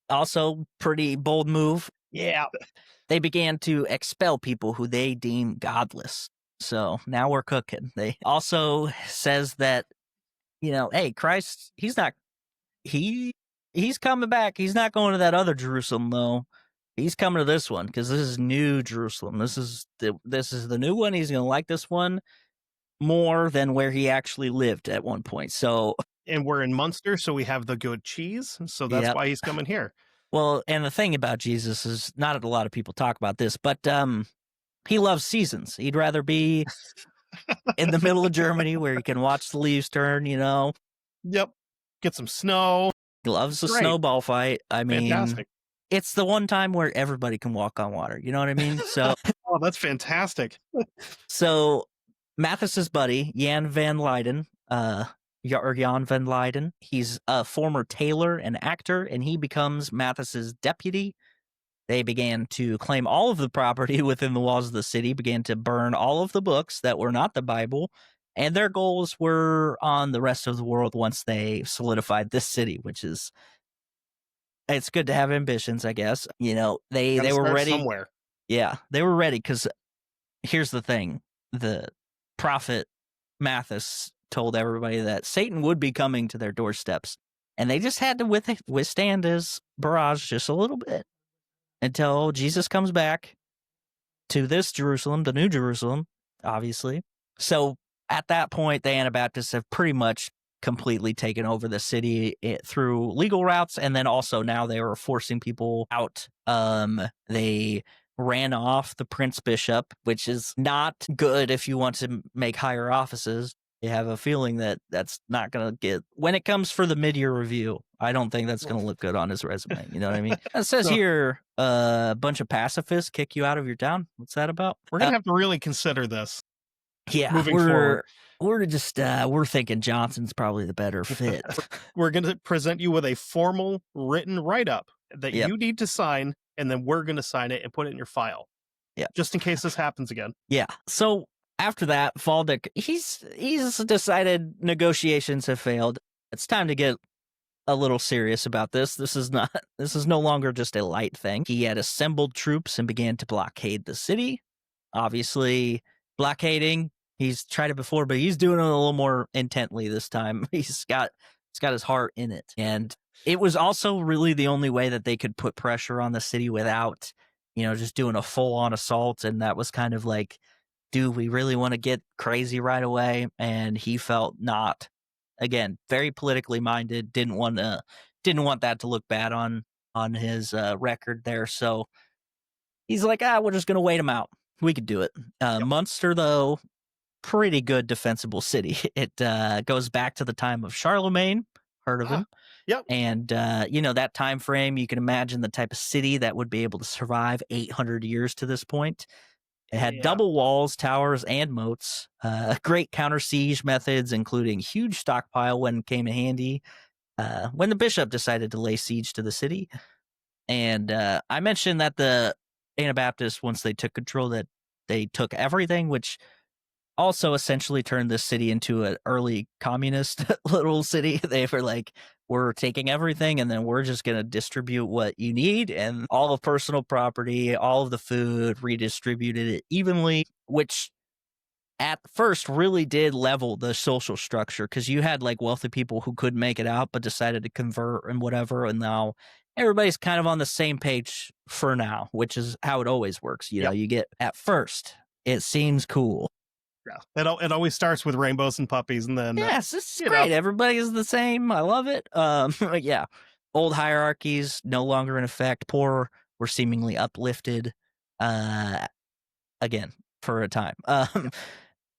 Also pretty bold move. Yeah. They began to expel people who they deem godless. So now we're cooking. They also says that, hey, Christ, he's coming back. He's not going to that other Jerusalem though. He's coming to this one because this is New Jerusalem. This is the new one. He's going to like this one more than where he actually lived at one point. So, and we're in Munster, so we have the good cheese. So that's why he's coming here. Well, and the thing about Jesus is not a lot of people talk about this, but he loves seasons. He'd rather be in the middle of Germany where he can watch the leaves turn, Yep. Get some snow. He loves the snowball fight. I mean, fantastic. It's the one time where everybody can walk on water. You know what I mean? So, oh, that's fantastic. So Mathis's buddy, Jan van Leyden, he's a former tailor and actor, and he becomes Mathis's deputy. They began to claim all of the property within the walls of the city, began to burn all of the books that were not the Bible, and their goals were on the rest of the world once they solidified this city, which is, it's good to have ambitions, I guess. They were ready somewhere. Yeah, they were ready because here's the thing. The prophet Mathis told everybody that Satan would be coming to their doorsteps, and they just had to withstand his barrage just a little bit until Jesus comes back to this Jerusalem, the New Jerusalem, obviously. So at that point, the Anabaptists have pretty much completely taken over the city through legal routes, and then also now they were forcing people out. They ran off the Prince Bishop, which is not good if you want to make higher offices. You have a feeling that that's not going to get, when it comes for the mid-year review, I don't think that's going to look good on his resume. You know what I mean? It says here, a bunch of pacifists kick you out of your town. What's that about? We're going to have to really consider this. Yeah, moving forward. We're just, we're thinking Johnson's probably the better fit. We're going to present you with a formal written write-up that you need to sign, and then we're going to sign it and put it in your file. Yeah. Just in case this happens again. Yeah. So after that, Waldeck, he's decided negotiations have failed. It's time to get a little serious about this. This is no longer just a light thing. He had assembled troops and began to blockade the city. Obviously, blockading, he's tried it before, but he's doing it a little more intently this time. He's got his heart in it. And it was also really the only way that they could put pressure on the city without, just doing a full-on assault. And that was kind of like, do we really want to get crazy right away? And he felt not. Again, very politically minded, didn't want that to look bad on his record there. So he's like, we're just going to wait him out. We could do it. Münster, though, pretty good defensible city. It goes back to the time of Charlemagne. Heard of him? Yep. And, that time frame, you can imagine the type of city that would be able to survive 800 years to this point. It had double walls, towers, and moats. Great counter siege methods, including huge stockpile when it came in handy. when the bishop decided to lay siege to the city. And I mentioned that the Anabaptists, once they took control, that they took everything, which also essentially turned this city into an early communist little city. They were like, we're taking everything and then we're just going to distribute what you need, and all of personal property, all of the food, redistributed it evenly, which at first really did level the social structure, because you had like wealthy people who couldn't make it out but decided to convert and whatever, and now everybody's kind of on the same page for now, which is how it always works. You know, you get at first it seems cool. Yeah, it always starts with rainbows and puppies, and then yes, it's great. Everybody is the same. I love it. Yeah, old hierarchies no longer in effect. Poor were seemingly uplifted. Again for a time.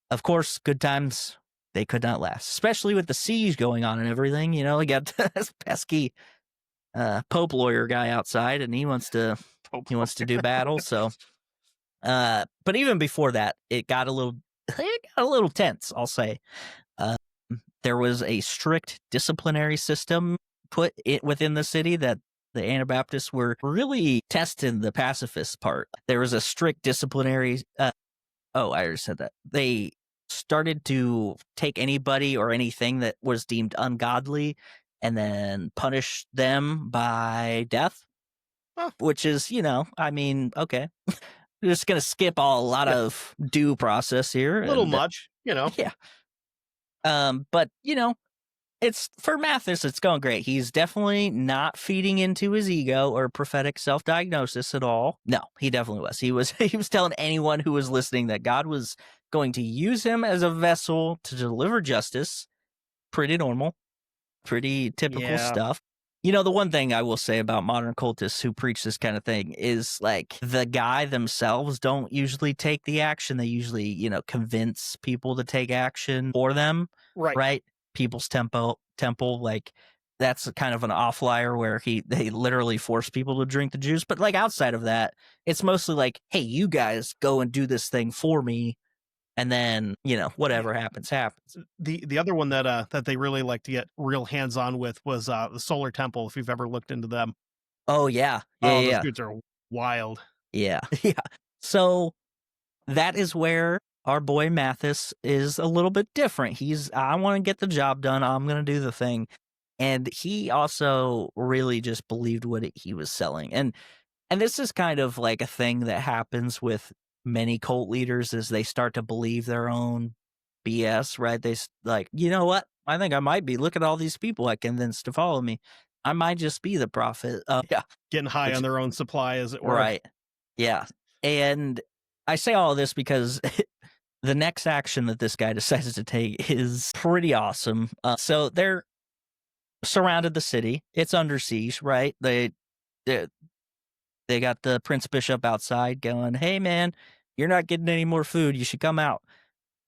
Of course, good times, they could not last, especially with the siege going on and everything. You know, we got this pesky Pope lawyer guy outside, and he wants to do battle. So, but even before that, it got a little tense, I'll say. There was a strict disciplinary system put within the city that the Anabaptists were really testing the pacifist part. There was a strict disciplinary. I already said that. They started to take anybody or anything that was deemed ungodly and then punish them by death, which is, I mean, okay. We're just going to skip a lot of due process here. A little much, Yeah. But, it's for Mathis, it's going great. He's definitely not feeding into his ego or prophetic self-diagnosis at all. No, he definitely was. He was telling anyone who was listening that God was going to use him as a vessel to deliver justice. Pretty normal, pretty typical stuff. The one thing I will say about modern cultists who preach this kind of thing is like the guy themselves don't usually take the action. They usually, convince people to take action for them. Right. People's temple, like that's kind of an offlier where they literally force people to drink the juice. But like outside of that, it's mostly like, hey, you guys go and do this thing for me. And then, whatever happens. The other one that they really like to get real hands-on with was the Solar Temple, if you've ever looked into them. Oh, yeah. Those dudes are wild. Yeah. Yeah. So that is where our boy Mathis is a little bit different. I want to get the job done. I'm going to do the thing. And he also really just believed what he was selling. And this is kind of like a thing that happens with many cult leaders as they start to believe their own BS, right? They like, you know what? I think I might be. Look at all these people I convinced to follow me. I might just be the prophet. Getting high on their own supply, as it were. Right. Yeah. And I say all of this because the next action that this guy decides to take is pretty awesome. So they're surrounded the city. It's under siege, right? They got the Prince Bishop outside going, hey, man, you're not getting any more food. You should come out.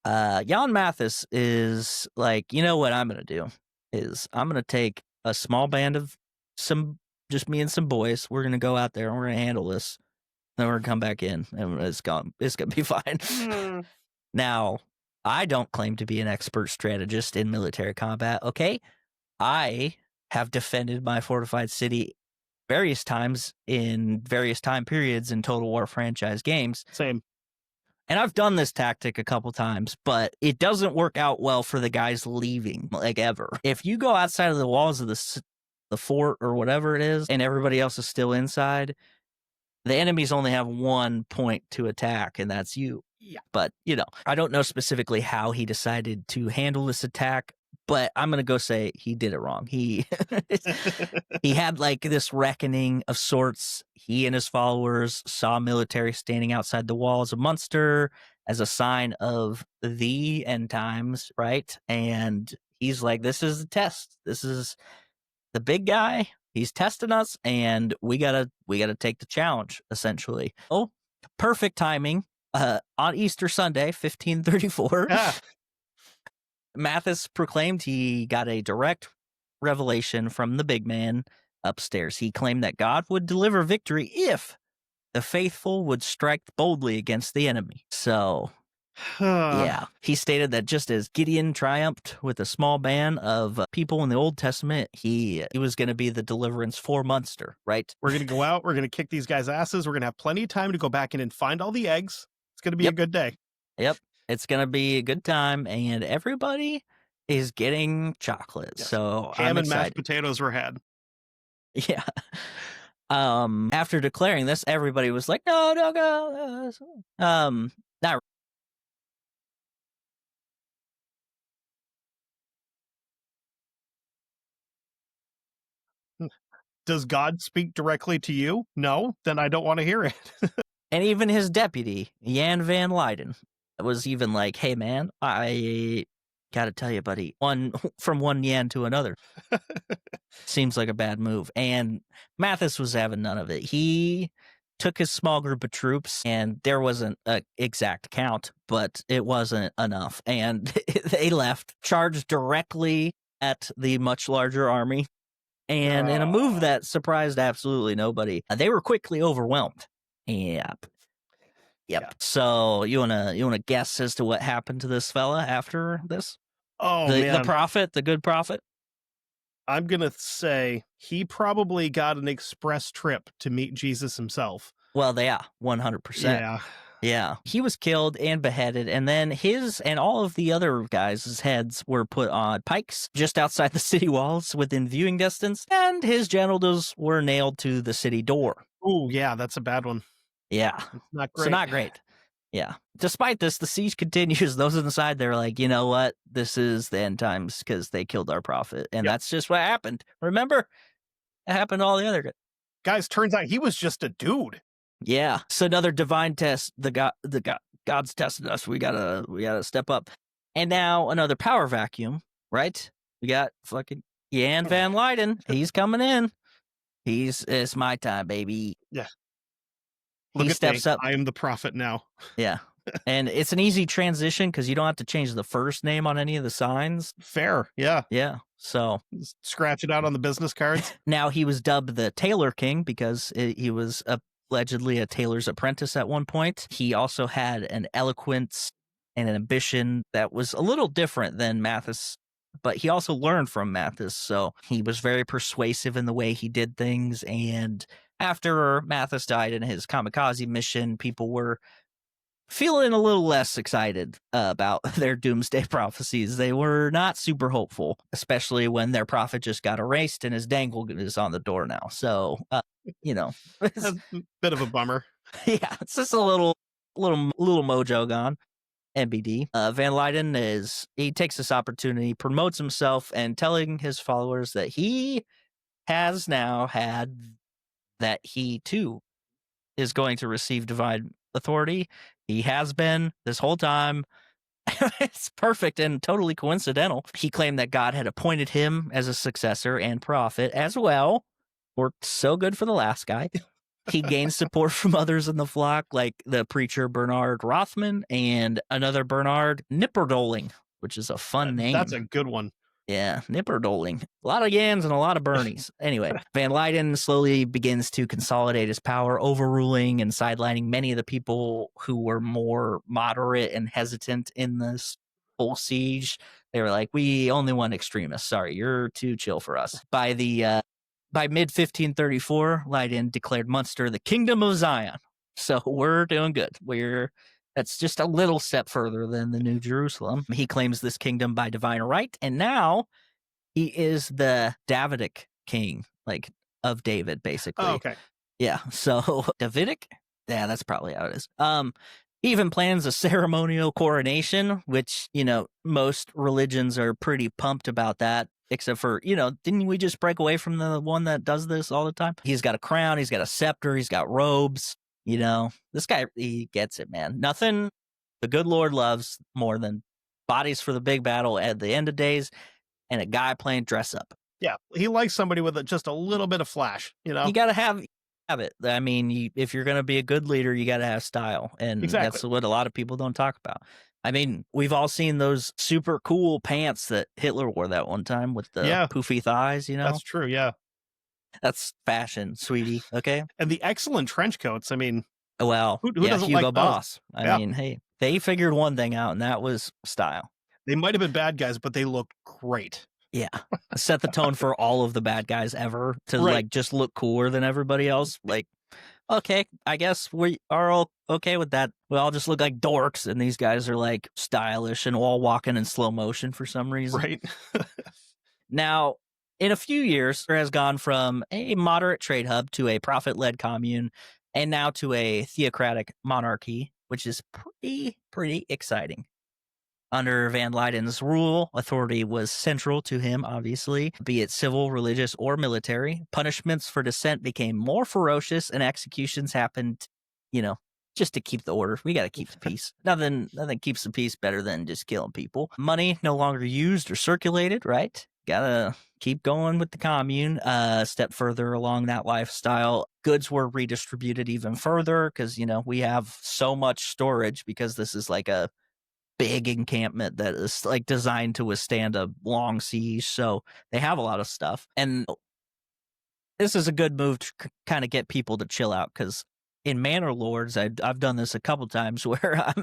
Jan Mathis is like, you know what I'm going to do is I'm going to take a small band of just me and some boys. We're going to go out there and we're going to handle this. Then we're going to come back in and it's going to be fine. Now, I don't claim to be an expert strategist in military combat. Okay. I have defended my fortified city various times in various time periods in Total War franchise games. Same. And I've done this tactic a couple times, but it doesn't work out well for the guys leaving, like ever. If you go outside of the walls of the fort or whatever it is, and everybody else is still inside, the enemies only have one point to attack, and that's you. Yeah. But, I don't know specifically how he decided to handle this attack, but I'm going to go say he did it wrong. He had like this reckoning of sorts. He and his followers saw military standing outside the walls of Münster as a sign of the end times, right? And he's like, this is a test. This is the big guy. He's testing us, and we gotta take the challenge, essentially. Oh, perfect timing. On Easter Sunday, 1534. Mathis proclaimed he got a direct revelation from the big man upstairs. He claimed that God would deliver victory if the faithful would strike boldly against the enemy. So Yeah. He stated that just as Gideon triumphed with a small band of people in the Old Testament, he was going to be the deliverance for Munster, right? We're going to go out. We're going to kick these guys' asses. We're going to have plenty of time to go back in and find all the eggs. It's going to be a good day. Yep. It's going to be a good time, and everybody is getting chocolate. Yes. So Ham I'm and mashed excited. potatoes were had. Yeah. After declaring this, everybody was like, no, don't go. Not Does God speak directly to you? No? Then I don't want to hear it. And even his deputy, Jan van Leyden, was even like, hey, man, I got to tell you, buddy, from one Jan to another. Seems like a bad move. And Mathis was having none of it. He took his small group of troops, and there wasn't an exact count, but it wasn't enough. And they left, charged directly at the much larger army. And in a move that surprised absolutely nobody, they were quickly overwhelmed. Yep. Yeah. So you wanna guess as to what happened to this fella after this? Oh, The man. prophet, the good prophet? I'm going to say he probably got an express trip to meet Jesus himself. Well, yeah, 100%. Yeah. Yeah. He was killed and beheaded, and then his and all of the other guys' heads were put on pikes just outside the city walls within viewing distance, and his genitals were nailed to the city door. Oh, yeah, that's a bad one. Yeah. It's not great. So not great. Yeah. Despite this, the siege continues. Those inside, they're like, you know what? This is the end times because they killed our prophet. And that's just what happened. Remember? It happened to all the other guys. Guys, turns out he was just a dude. Yeah. So another divine test. God's tested us. We gotta step up. And now another power vacuum, right? We got fucking Jan van Leyden. He's coming in. It's my time, baby. Yeah. He steps up. I am the prophet now. Yeah. And it's an easy transition because you don't have to change the first name on any of the signs. Fair. Yeah. Yeah. So Just scratch it out on the business cards. now he was dubbed the Tailor King because he was allegedly a tailor's apprentice at one point. He also had an eloquence and an ambition that was a little different than Mathis, but he also learned from Mathis. So he was very persuasive in the way he did things. And after Mathis died in his kamikaze mission, people were feeling a little less excited about their doomsday prophecies. They were not super hopeful, especially when their prophet just got erased and his dangle is on the door now. So, That's a bit of a bummer. yeah, it's just a little mojo gone. NBD. Van Leyden he takes this opportunity, promotes himself, and telling his followers that he has now had that he too is going to receive divine authority. He has been this whole time. It's perfect and totally coincidental. He claimed that God had appointed him as a successor and prophet as well. Worked so good for the last guy. He gained support from others in the flock, like the preacher Bernard Rothman and another Bernard Knipperdoling, which is a fun name. That's a good one. Yeah, Knipperdoling. A lot of Yans and a lot of Bernies. Anyway, Van Leyden slowly begins to consolidate his power, overruling and sidelining many of the people who were more moderate and hesitant in this whole siege. They were like, we only want extremists. Sorry, you're too chill for us. By mid-1534, Leyden declared Munster the Kingdom of Zion. So we're doing good. That's just a little step further than the New Jerusalem. He claims this kingdom by divine right, and now he is the Davidic king, like of David, basically. Oh, okay. Yeah, so Davidic? Yeah, that's probably how it is. He even plans a ceremonial coronation, which, most religions are pretty pumped about that, except for, didn't we just break away from the one that does this all the time? He's got a crown, he's got a scepter, he's got robes. This guy, he gets it, man. Nothing the good Lord loves more than bodies for the big battle at the end of days and a guy playing dress up. Yeah, he likes somebody with just a little bit of flash, You got to have it. I mean, if you're going to be a good leader, you got to have style. And That's what a lot of people don't talk about. I mean, we've all seen those super cool pants that Hitler wore that one time with the poofy thighs, That's true, yeah. That's fashion, sweetie. Okay. And the excellent trench coats. I mean, well, who doesn't Hugo like Boss. those? I mean, hey, They figured one thing out, and that was style. They might have been bad guys, but they looked great. Yeah. Set the tone for all of the bad guys ever to Right. like just look cooler than everybody else. Like, okay, I guess we are all okay with that. We all just look like dorks, and these guys are like stylish and all walking in slow motion for some reason. Right. Now, in a few years, there has gone from a moderate trade hub to a prophet-led commune, and now to a theocratic monarchy, which is pretty exciting. Under Van Leiden's rule, authority was central to him, obviously, be it civil, religious, or military. Punishments for dissent became more ferocious, and executions happened, just to keep the order. We got to keep the peace. Nothing keeps the peace better than just killing people. Money no longer used or circulated, right? Gotta keep going with the commune. A step further along that lifestyle, goods were redistributed even further because, we have so much storage because this is like a big encampment that is like designed to withstand a long siege. So they have a lot of stuff. And this is a good move to kind of get people to chill out because in Manor Lords, I've done this a couple times where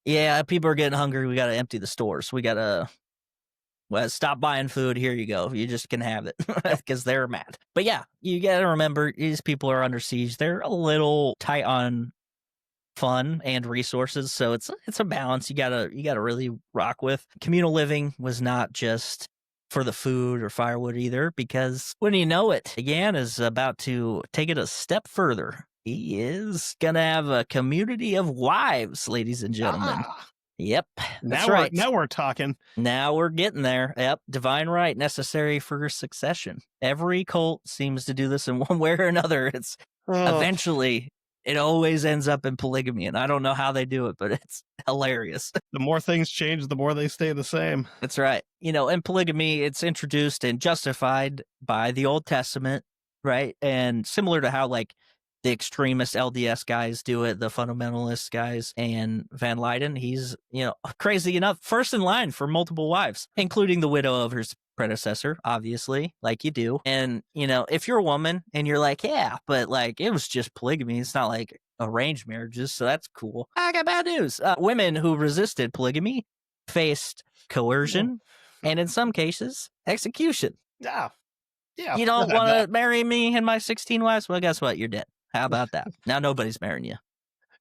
people are getting hungry. We got to empty the stores. We got to stop buying food. Here you go. You just can have it because they're mad. But yeah, you got to remember these people are under siege. They're a little tight on fun and resources, so it's a balance you gotta really rock with. Communal living was not just for the food or firewood either, because when you know it, Yan is about to take it a step further. He is gonna have a community of wives, ladies and gentlemen. Yep, that's right. Now we're talking. Now we're getting there. Yep, divine right necessary for succession. Every cult seems to do this in one way or another. It's eventually it always ends up in polygamy, and I don't know how they do it, but it's hilarious. The more things change, the more they stay the same. That's right. In polygamy, it's introduced and justified by the Old Testament, right? And similar to how, like, the extremist LDS guys do it, the fundamentalist guys, and Van Leiden, he's, crazy enough, first in line for multiple wives, including the widow of his predecessor, obviously, like you do. And, if you're a woman and you're like, yeah, but like it was just polygamy, it's not like arranged marriages, so that's cool. I got bad news. Women who resisted polygamy faced coercion and in some cases, execution. Yeah. You don't want to marry me and my 16 wives? Well, guess what? You're dead. How about that? Now nobody's marrying you.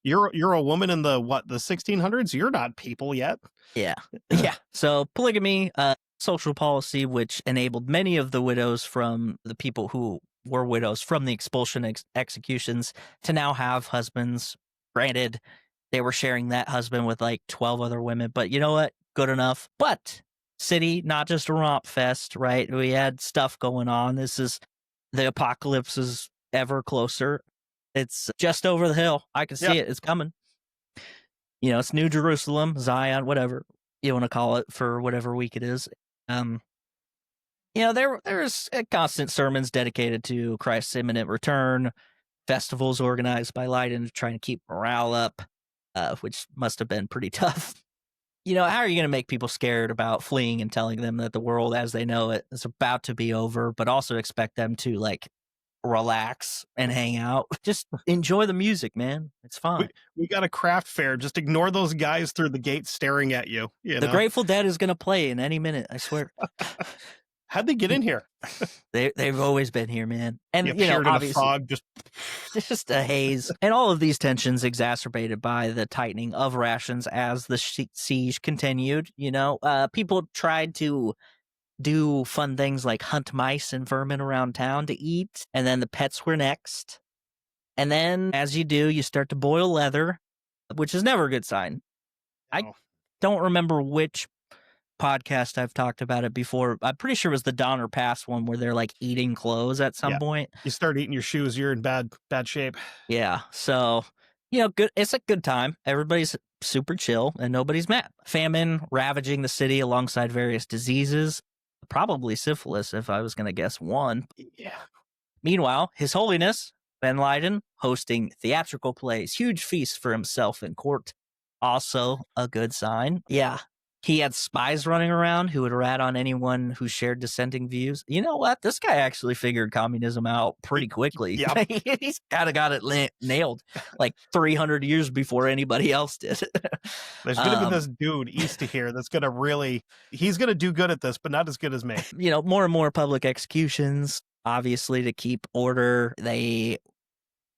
You're a woman in the 1600s? You're not people yet. Yeah. Yeah. So polygamy, social policy, which enabled many of the widows from the people who were widows from the expulsion executions to now have husbands. Granted, they were sharing that husband with like 12 other women, but you know what? Good enough. But city, not just a romp fest, right? We had stuff going on. The apocalypse is ever closer. It's just over the hill. I can see it. It's coming. It's New Jerusalem, Zion, whatever you want to call it for whatever week it is. There's constant sermons dedicated to Christ's imminent return, festivals organized by Leiden trying to keep morale up, which must have been pretty tough. How are you going to make people scared about fleeing and telling them that the world as they know it is about to be over, but also expect them to like relax and hang out? Just enjoy the music, man. It's fine. We got a craft fair. Just ignore those guys through the gate staring at you. The Grateful Dead is going to play in any minute, I swear. How'd they get in here? They've always been here, man. And obviously, a fog, just a haze. And all of these tensions exacerbated by the tightening of rations as the siege continued. People tried to do fun things like hunt mice and vermin around town to eat, and then the pets were next. And then, as you do, you start to boil leather, which is never a good sign. I don't remember which podcast I've talked about it before. I'm pretty sure it was the Donner Pass one where they're like eating clothes at some point. You start eating your shoes, you're in bad shape. Yeah. So, good. It's a good time. Everybody's super chill and nobody's mad. Famine ravaging the city alongside various diseases. Probably syphilis, if I was going to guess one. Yeah. Meanwhile, His Holiness, Van Leiden, hosting theatrical plays, huge feasts for himself in court. Also a good sign. Yeah. He had spies running around who would rat on anyone who shared dissenting views. You know what? This guy actually figured communism out pretty quickly. Yep. He's kind of got it nailed like 300 years before anybody else did. There's going to be this dude east of here that's going to really, he's going to do good at this, but not as good as me. You know, more and more public executions, obviously, to keep order. They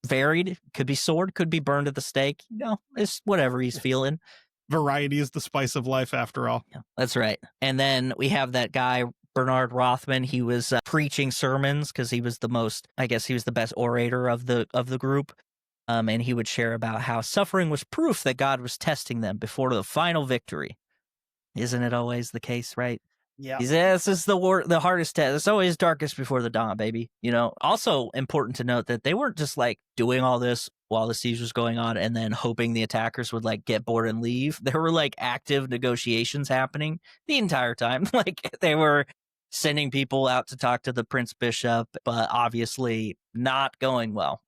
varied. Could be sword, could be burned at the stake. You know, it's whatever he's feeling. Variety is the spice of life, after all. Yeah, that's right. And then we have that guy, Bernard Rothman. He was preaching sermons because he was the best orator of the group. And he would share about how suffering was proof that God was testing them before the final victory. Isn't it always the case, right? Yeah. He says, this is the hardest test. It's always darkest before the dawn, baby. You know, also important to note that they weren't just like doing all this while the siege was going on and then hoping the attackers would like get bored and leave. There were like active negotiations happening the entire time. Like they were sending people out to talk to the Prince Bishop, but obviously not going well.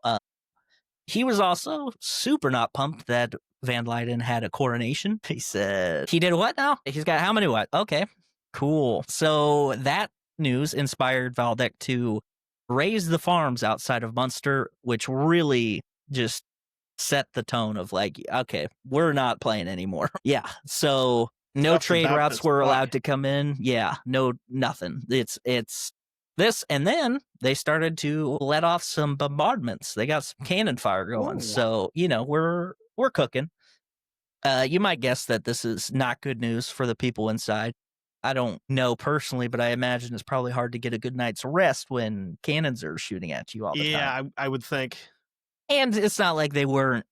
He was also super not pumped that Van Leyden had a coronation. He said, he did what now? He's got how many what? Okay, cool. So that news inspired Waldeck to raise the farms outside of Münster, which really just set the tone of like, okay, we're not playing anymore. Yeah. So no trade routes were allowed to come in. Yeah. No, nothing. It's this. And then they started to let off some bombardments. They got some cannon fire going. Ooh. So, you know, we're cooking. You might guess that this is not good news for the people inside. I don't know personally, but I imagine it's probably hard to get a good night's rest when cannons are shooting at you all the time. Yeah, I would think. And it's not like they weren't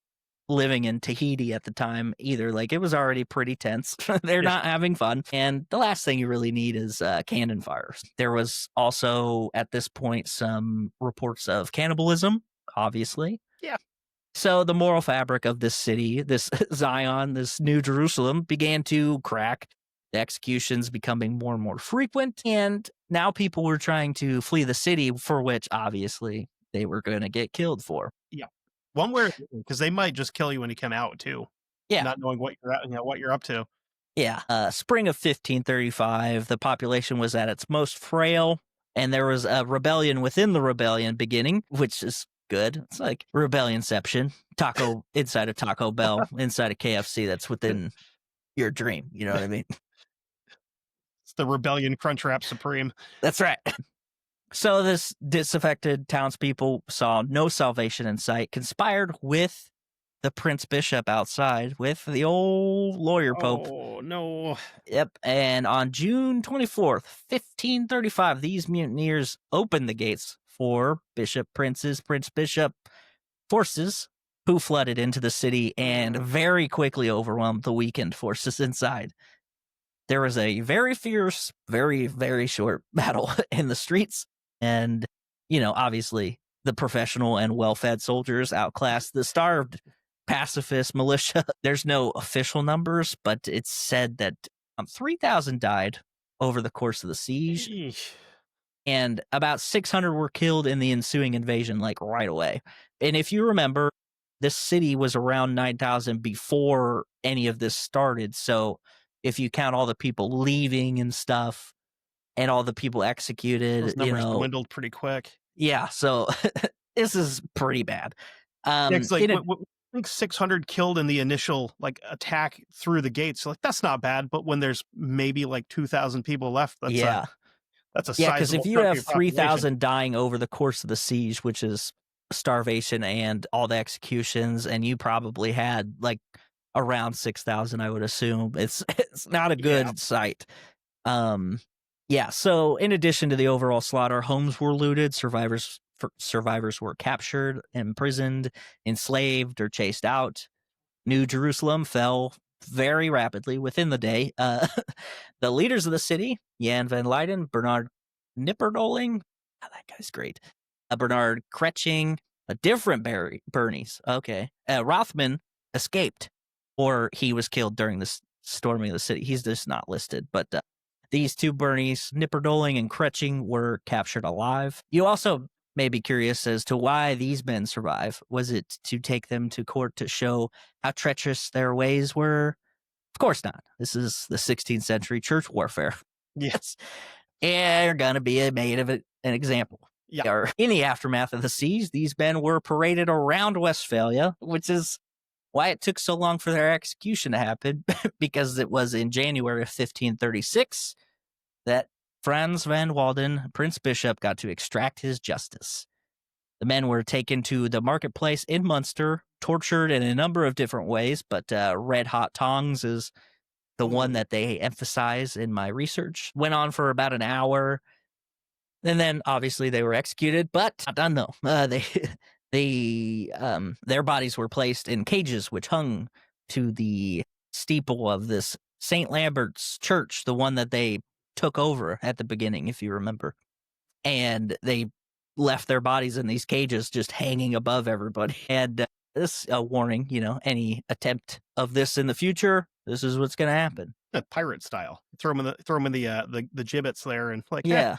living in Tahiti at the time either. Like, it was already pretty tense. They're not having fun. And the last thing you really need is cannon fires. There was also, at this point, some reports of cannibalism, obviously. Yeah. So the moral fabric of this city, this Zion, this New Jerusalem, began to crack. The executions becoming more and more frequent. And now people were trying to flee the city, for which, obviously, they were going to get killed for. Yeah. One way, because they might just kill you when you come out, too. Yeah. Not knowing what you're up to. Yeah. Spring of 1535, the population was at its most frail, and there was a rebellion within the rebellion beginning, which is good. It's like rebellionception. Taco inside of Taco Bell, inside of KFC, that's within your dream. You know what I mean? It's the rebellion Crunchwrap Supreme. That's right. So this disaffected townspeople saw no salvation in sight, conspired with the Prince Bishop outside with the old lawyer pope. Oh, no. Yep. And on June 24th, 1535, these mutineers opened the gates for Prince Bishop forces, who flooded into the city and very quickly overwhelmed the weakened forces inside. There was a very fierce, very, very short battle in the streets. And, you know, obviously the professional and well-fed soldiers outclassed the starved pacifist militia. There's no official numbers, but it's said that 3,000 died over the course of the siege. Eesh. And about 600 were killed in the ensuing invasion, like right away. And if you remember, this city was around 9,000 before any of this started. So if you count all the people leaving and stuff and all the people executed, those numbers dwindled pretty quick. Yeah. So this is pretty bad. It's like, I think 600 killed in the initial like attack through the gates. Like, that's not bad. But when there's maybe like 2,000 people left, that's a sizable. Because if you have 3,000 dying over the course of the siege, which is starvation and all the executions, and you probably had like around 6,000, I would assume it's not a good sight. So in addition to the overall slaughter, homes were looted, survivors were captured, imprisoned, enslaved, or chased out. New Jerusalem fell very rapidly within the day. The leaders of the city, Jan van Leyden, Bernard Knipperdoling, that guy's great, Bernard Kretsching, a different Bernies, Rothman escaped, or he was killed during the storming of the city. He's just not listed, but these two Bernies, Knipperdoling and Kretsching, were captured alive. You also may be curious as to why these men survive. Was it to take them to court to show how treacherous their ways were? Of course not. This is the 16th century church warfare. Yes. And they're going to be made of an example. Yeah. Or in the aftermath of the siege, these men were paraded around Westphalia, which is why it took so long for their execution to happen, because it was in January of 1536 that Franz van Walden, Prince Bishop, got to extract his justice. The men were taken to the marketplace in Munster, tortured in a number of different ways, but red hot tongs is the one that they emphasize in my research. Went on for about an hour, and then obviously they were executed, but not done though. Their bodies were placed in cages which hung to the steeple of this St. Lambert's church, the one that they took over at the beginning, if you remember. And they left their bodies in these cages just hanging above everybody. And this a warning, any attempt of this in the future, this is what's going to happen. Pirate style. Throw them in the gibbets there, and yeah.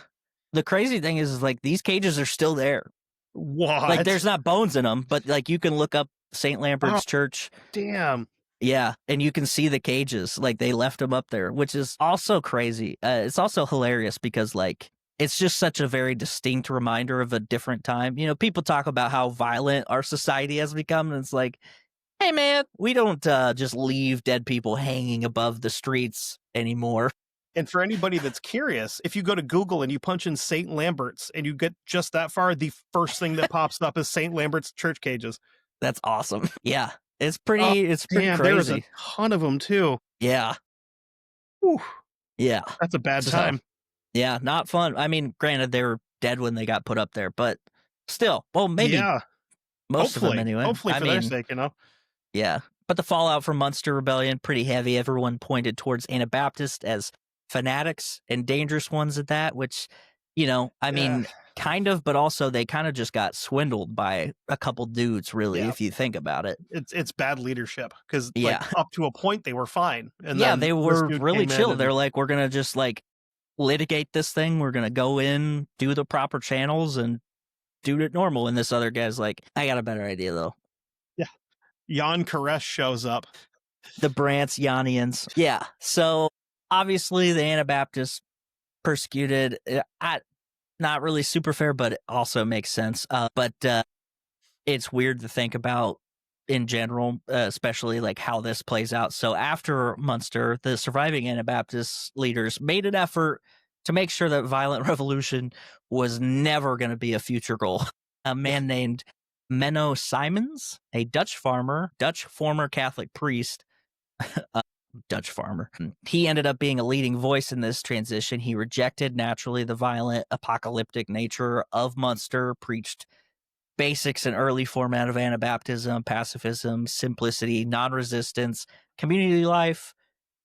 The crazy thing is like these cages are still there. What? Like there's not bones in them, but like you can look up St. Lambert's Church. Damn. Yeah, and you can see the cages. Like they left them up there, which is also crazy. It's also hilarious because like it's just such a very distinct reminder of a different time. People talk about how violent our society has become, and it's like, hey man, we don't just leave dead people hanging above the streets anymore. And for anybody that's curious, if you go to Google and you punch in St. Lambert's and you get just that far, the first thing that pops up is St. Lambert's church cages. That's awesome. Yeah, it's pretty. It's pretty crazy. There's a ton of them too. Yeah. Whew. Yeah, that's a bad time. Yeah, not fun. I mean, granted, they were dead when they got put up there, but still, well, maybe most of them anyway. Hopefully for their sake, Yeah, but the fallout from Münster Rebellion, pretty heavy. Everyone pointed towards Anabaptists as fanatics and dangerous ones at that, which, kind of, but also they kind of just got swindled by a couple dudes, really, if you think about it. It's bad leadership because up to a point they were fine. And then they were really chill. They're like, we're going to just like litigate this thing. We're going to go in, do the proper channels and do it normal. And this other guy's like, I got a better idea though. Yeah. Jan Koresh shows up. The Brants, Yannians. Yeah. So obviously the Anabaptists persecuted. Not really super fair, but it also makes sense. But it's weird to think about in general, especially like how this plays out. So after Munster, the surviving Anabaptist leaders made an effort to make sure that violent revolution was never going to be a future goal. A man named Menno Simons, a Dutch farmer, Dutch former Catholic priest, Dutch farmer. He ended up being a leading voice in this transition. He rejected naturally the violent apocalyptic nature of Munster, preached basics and early format of Anabaptism, pacifism, simplicity, non-resistance, community life,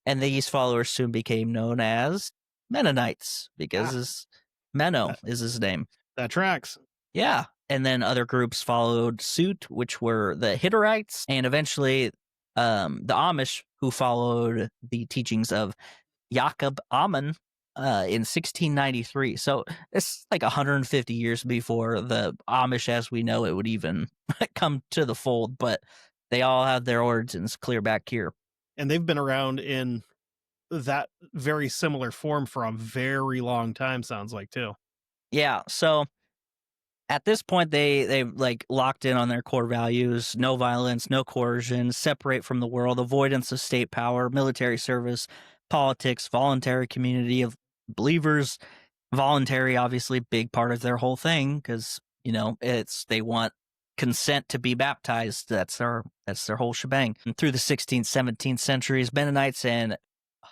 and these followers soon became known as Mennonites because Menno is his name. That tracks. Yeah. And then other groups followed suit, which were the Hitterites, and eventually the Amish, who followed the teachings of Jacob Ammon in 1693. So it's like 150 years before the Amish as we know it would even come to the fold, but they all have their origins clear back here. And they've been around in that very similar form for a very long time, sounds like, too. Yeah, so at this point, they like locked in on their core values: no violence, no coercion, separate from the world, avoidance of state power, military service, politics, voluntary community of believers. Voluntary, obviously, big part of their whole thing because they want consent to be baptized. That's their whole shebang. And through the 16th, 17th centuries, Mennonites and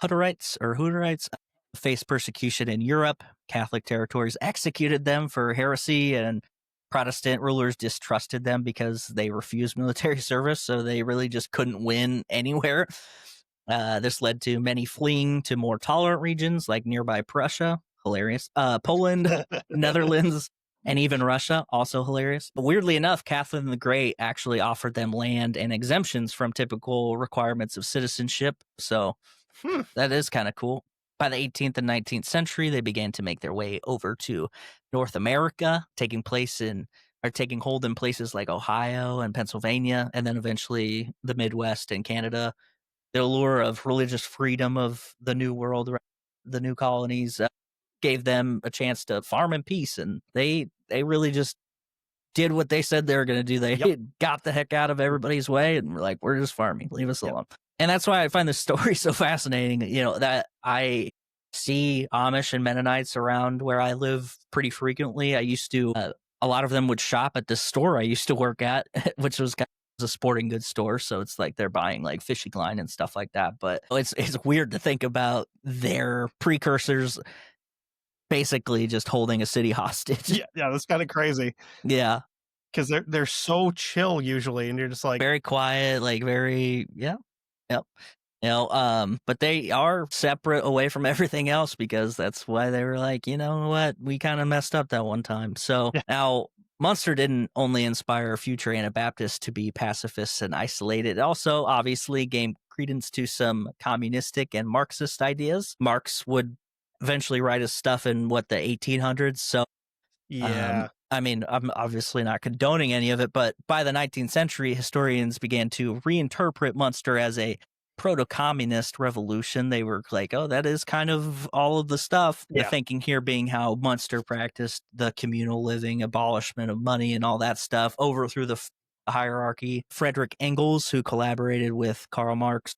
Hutterites faced persecution in Europe. Catholic territories executed them for heresy, and Protestant rulers distrusted them because they refused military service, so they really just couldn't win anywhere. This led to many fleeing to more tolerant regions like nearby Prussia, hilarious, Poland, Netherlands, and even Russia, also hilarious. But weirdly enough, Catherine the Great actually offered them land and exemptions from typical requirements of citizenship, so that is kind of cool. By the 18th and 19th century, they began to make their way over to North America, taking hold in places like Ohio and Pennsylvania, and then eventually the Midwest and Canada. the allure of religious freedom of the new world, the new colonies, gave them a chance to farm in peace, and they really just did what they said they were going to do. They got the heck out of everybody's way and were like, we're just farming, leave us alone. And that's why I find this story so fascinating, that I see Amish and Mennonites around where I live pretty frequently. I used to, a lot of them would shop at this store I used to work at, which was kind of a sporting goods store. So it's like they're buying like fishing line and stuff like that. But it's weird to think about their precursors basically just holding a city hostage. Yeah, that's kind of crazy. Yeah. Because they're so chill usually, and you're just like very quiet, like very yep. But they are separate away from everything else because that's why they were like, you know what, we kind of messed up that one time. So now Münster didn't only inspire future Anabaptists to be pacifists and isolated, it also obviously gave credence to some communistic and Marxist ideas. Marx would eventually write his stuff in the 1800s. So I mean, I'm obviously not condoning any of it, but by the 19th century, historians began to reinterpret Münster as a proto-communist revolution. They were like, oh, that is kind of all of the stuff. The thinking here being how Münster practiced the communal living, abolishment of money and all that stuff, overthrew the hierarchy. Friedrich Engels, who collaborated with Karl Marx,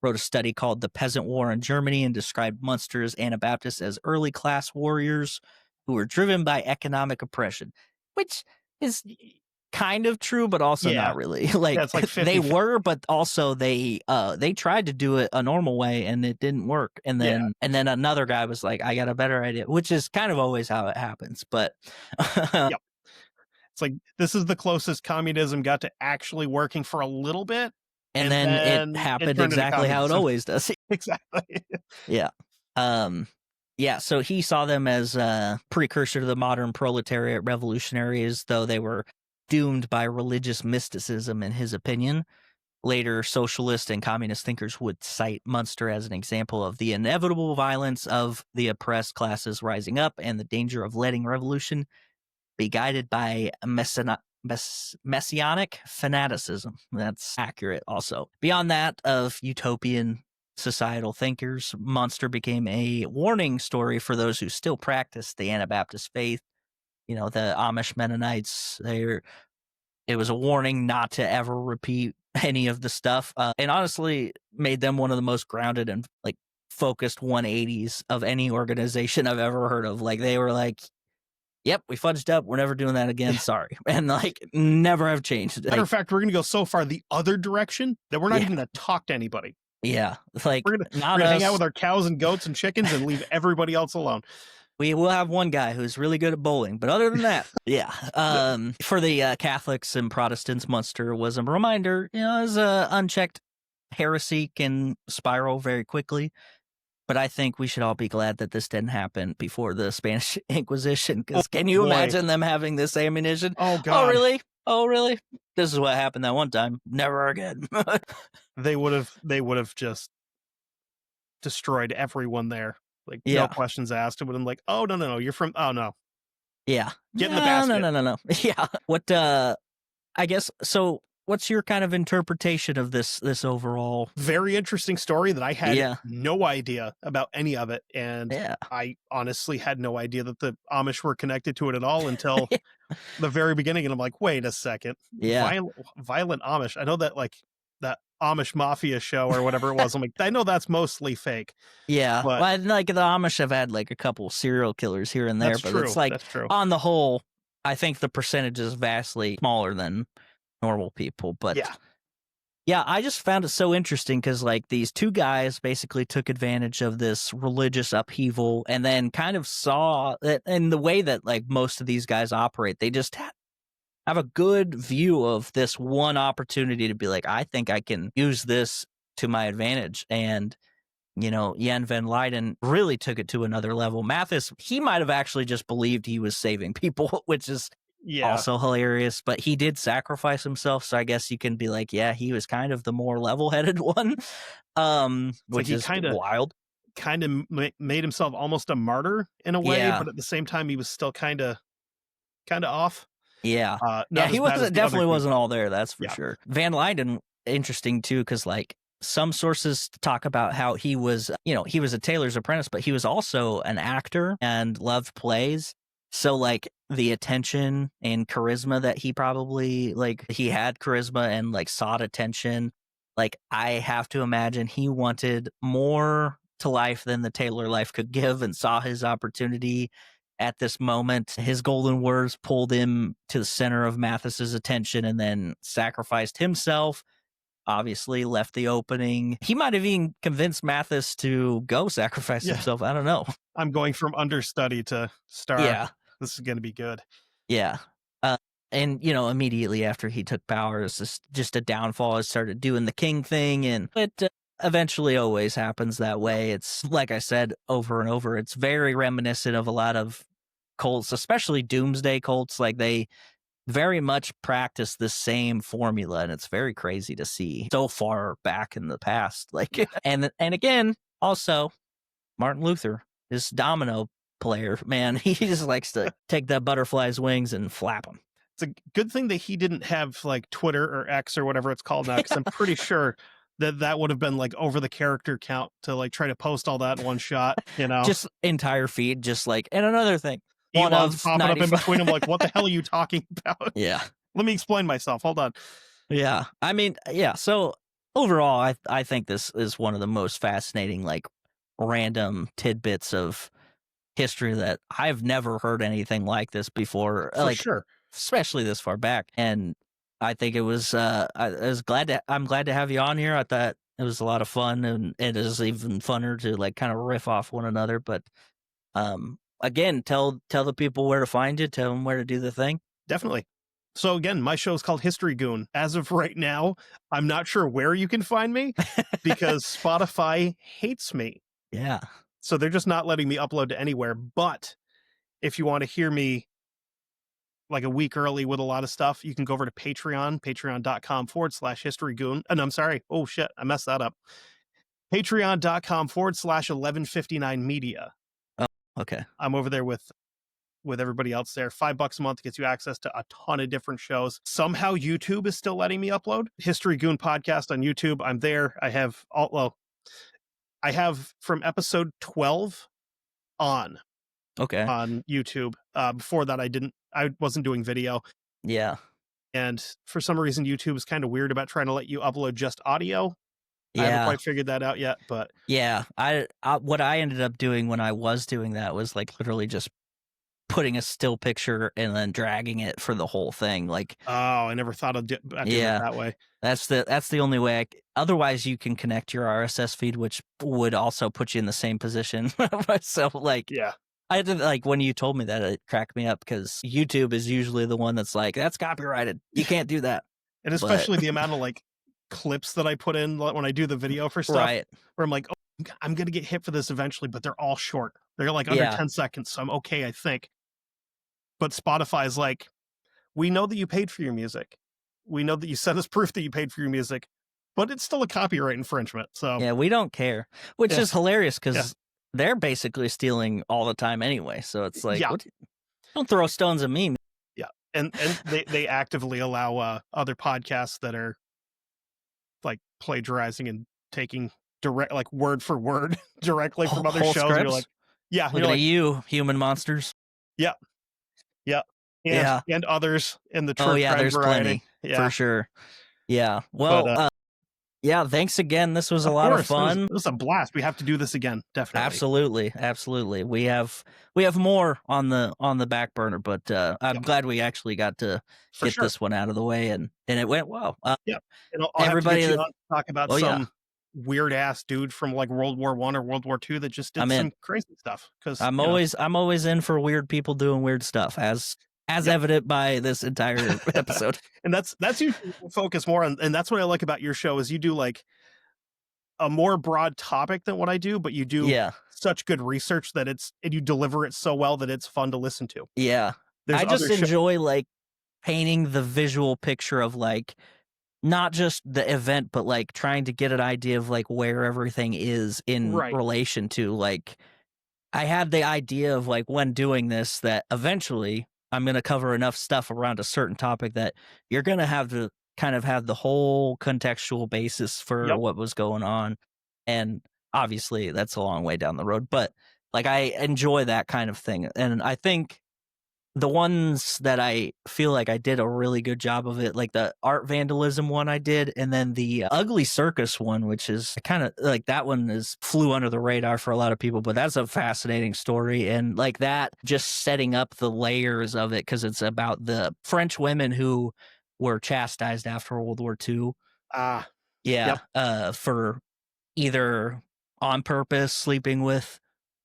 wrote a study called The Peasant War in Germany and described Münster's Anabaptists as early class warriors who were driven by economic oppression, which is kind of true, but also not really. Like, it's like 50, they were, but also they tried to do it a normal way and it didn't work. And then another guy was like, I got a better idea, which is kind of always how it happens. But it's like, this is the closest communism got to actually working for a little bit. And then it happened exactly how it always does. Exactly. So he saw them as a precursor to the modern proletariat revolutionaries, though they were doomed by religious mysticism, in his opinion. Later, socialist and communist thinkers would cite Münster as an example of the inevitable violence of the oppressed classes rising up and the danger of letting revolution be guided by messianic fanaticism. That's accurate also. Beyond that of utopian societal thinkers, Münster became a warning story for those who still practice the Anabaptist faith. The Amish Mennonites, it was a warning not to ever repeat any of the stuff, and honestly made them one of the most grounded and like focused 180s of any organization I've ever heard of. Like, they were like, yep, we fudged up, we're never doing that again, sorry, and like never have changed. Matter of fact, we're gonna go so far the other direction that we're not even gonna talk to anybody. Like, we're gonna hang out with our cows and goats and chickens and leave everybody else alone. We will have one guy who's really good at bowling, but other than that, for the Catholics and Protestants, Münster was a reminder, as unchecked heresy can spiral very quickly. But I think we should all be glad that this didn't happen before the Spanish Inquisition, because can you imagine them having this ammunition? Oh, God. Oh, really? This is what happened that one time. Never again. They would have just destroyed everyone there. Like, no questions asked. It would have been like, oh, no, you're from, oh, no. Yeah. Get in the basket. No. Yeah. What, I guess, so what's your kind of interpretation of this overall? Very interesting story that I had no idea about any of it. And I honestly had no idea that the Amish were connected to it at all until the very beginning. And I'm like, wait a second. Violent Amish. I know that, like, that Amish Mafia show or whatever it was. I'm like, I know that's mostly fake. Yeah. But like the Amish have had like a couple serial killers here and there, but it's like, on the whole, I think the percentage is vastly smaller than normal people. But I just found it so interesting because like these two guys basically took advantage of this religious upheaval and then kind of saw that in the way that like most of these guys operate, they just have a good view of this one opportunity to be like, I think I can use this to my advantage. And, Jan van Leyden really took it to another level. Mathis, he might have actually just believed he was saving people, which is also hilarious, but he did sacrifice himself. So I guess you can be like, yeah, he was kind of the more level-headed one, which is wild. Kind of made himself almost a martyr in a way, but at the same time, he was still kind of off. Yeah. He definitely wasn't all there. That's for sure. Van Leyden, interesting too, because like some sources talk about how he was, he was a tailor's apprentice, but he was also an actor and loved plays. So like the attention and charisma that he probably he had charisma and sought attention. Like I have to imagine he wanted more to life than the tailor life could give and saw his opportunity at this moment. His golden words pulled him to the center of Mathis's attention and then sacrificed himself. Obviously left the opening. He might have even convinced Mathis to go sacrifice himself. I don't know. I'm going from understudy to star. Yeah. This is going to be good. Yeah. And, immediately after he took power, it's just a downfall. It started doing the king thing. And it eventually always happens that way. It's like I said over and over, it's very reminiscent of a lot of cults, especially doomsday cults. Like they very much practice the same formula, and it's very crazy to see so far back in the past. And again, also Martin Luther, this domino player, man, he just likes to take that butterfly's wings and flap them. It's a good thing that he didn't have Twitter or X or whatever it's called now, because I'm pretty sure that would have been over the character count to try to post all that in one shot, just entire feed, just and another thing. Elon's popping up in between them what the hell are you talking about? Yeah. Let me explain myself. Hold on. Yeah. I mean, yeah. So overall, I think this is one of the most fascinating, random tidbits of history that I've never heard anything like this before. For sure. Especially this far back. And I think it was, I'm glad to have you on here. I thought it was a lot of fun, and it is even funner to kind of riff off one another. But, again, tell the people where to find you, tell them where to do the thing. Definitely. So again, my show is called History Goon. As of right now, I'm not sure where you can find me because Spotify hates me. Yeah. So they're just not letting me upload to anywhere. But if you want to hear me a week early with a lot of stuff, you can go over to Patreon, patreon.com/historygoon. And I'm sorry. Oh shit. I messed that up. Patreon.com/1159media. Okay. I'm over there with everybody else there. $5 a month gets you access to a ton of different shows. Somehow YouTube is still letting me upload History Goon podcast on YouTube. I'm there. I have from episode 12 on YouTube. Before that, I wasn't doing video. Yeah. And for some reason, YouTube is kind of weird about trying to let you upload just audio. Yeah. I haven't quite figured that out yet, but yeah, I what I ended up doing when I was doing that was literally just putting a still picture and then dragging it for the whole thing. I never thought of doing it that way. That's the only way. Otherwise, you can connect your RSS feed, which would also put you in the same position. So yeah. I did when you told me that, it cracked me up because YouTube is usually the one that's that's copyrighted. You can't do that. And especially the amount of clips that I put in when I do the video for stuff, right? Where I'm I'm going to get hit for this eventually, but they're all short. They're under 10 seconds. So I'm okay, I think. But Spotify's we know that you paid for your music. We know that you sent us proof that you paid for your music, but it's still a copyright infringement. So yeah, we don't care, which is hilarious because they're basically stealing all the time anyway. So it's don't throw stones at me. Yeah. And they actively allow other podcasts that are plagiarizing and taking direct word for word directly from other shows. Scripts? You're Look at you, human monsters. Yeah. And others in the true crime there's variety. Plenty, for sure. Yeah. Well, thanks again. This was a lot of fun. It was a blast. We have to do this again. Definitely. Absolutely. We have more on the back burner, but I'm glad we actually got to get this one out of the way, and it went well. And I'll everybody have to get you on to talk about some weird ass dude from World War I or World War II that just did some crazy stuff. Because I'm always in for weird people doing weird stuff, as evident by this entire episode. And that's you focus more on, and that's what I like about your show is you do a more broad topic than what I do, but you do such good research that and you deliver it so well that it's fun to listen to. Yeah. I just enjoy painting the visual picture of not just the event, but trying to get an idea of where everything is in relation to I had the idea of when doing this that eventually I'm going to cover enough stuff around a certain topic that you're going to have to kind of have the whole contextual basis for what was going on. And obviously that's a long way down the road, but like I enjoy that kind of thing. And I think the ones that I feel like I did a really good job of it, like the art vandalism one I did, and then the ugly circus one, which is kind of like that one is flew under the radar for a lot of people, but that's a fascinating story. And like that, just setting up the layers of it, because it's about the French women who were chastised after World War II. For either on purpose sleeping with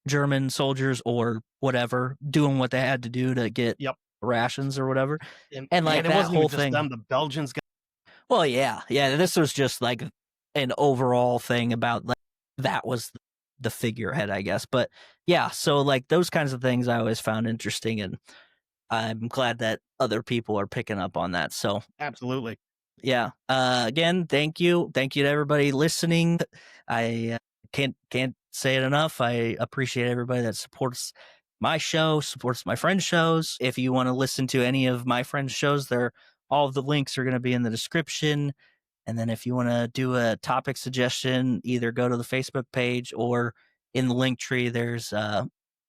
German soldiers or whatever, doing what they had to do to get rations or whatever. And like it that wasn't whole even just thing. them, the Belgians got. Well, yeah. This was just like an overall thing about like that was the figurehead, I guess. But yeah, so like those kinds of things I always found interesting, and I'm glad that other people are picking up on that. So Absolutely. Yeah. Again, thank you to everybody listening. I can't say it enough. I appreciate everybody that supports my show, supports my friends' shows. If you want to listen to any of my friends' shows, all of the links are going to be in the description. And then if you want to do a topic suggestion, either go to the Facebook page or in the link tree, there's a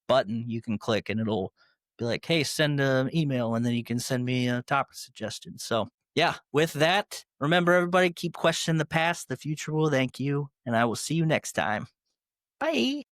button you can click and it'll be like, hey, send an email, and then you can send me a topic suggestion. So yeah, with that, remember everybody, keep questioning the past. The future will thank you, and I will see you next time. Bye.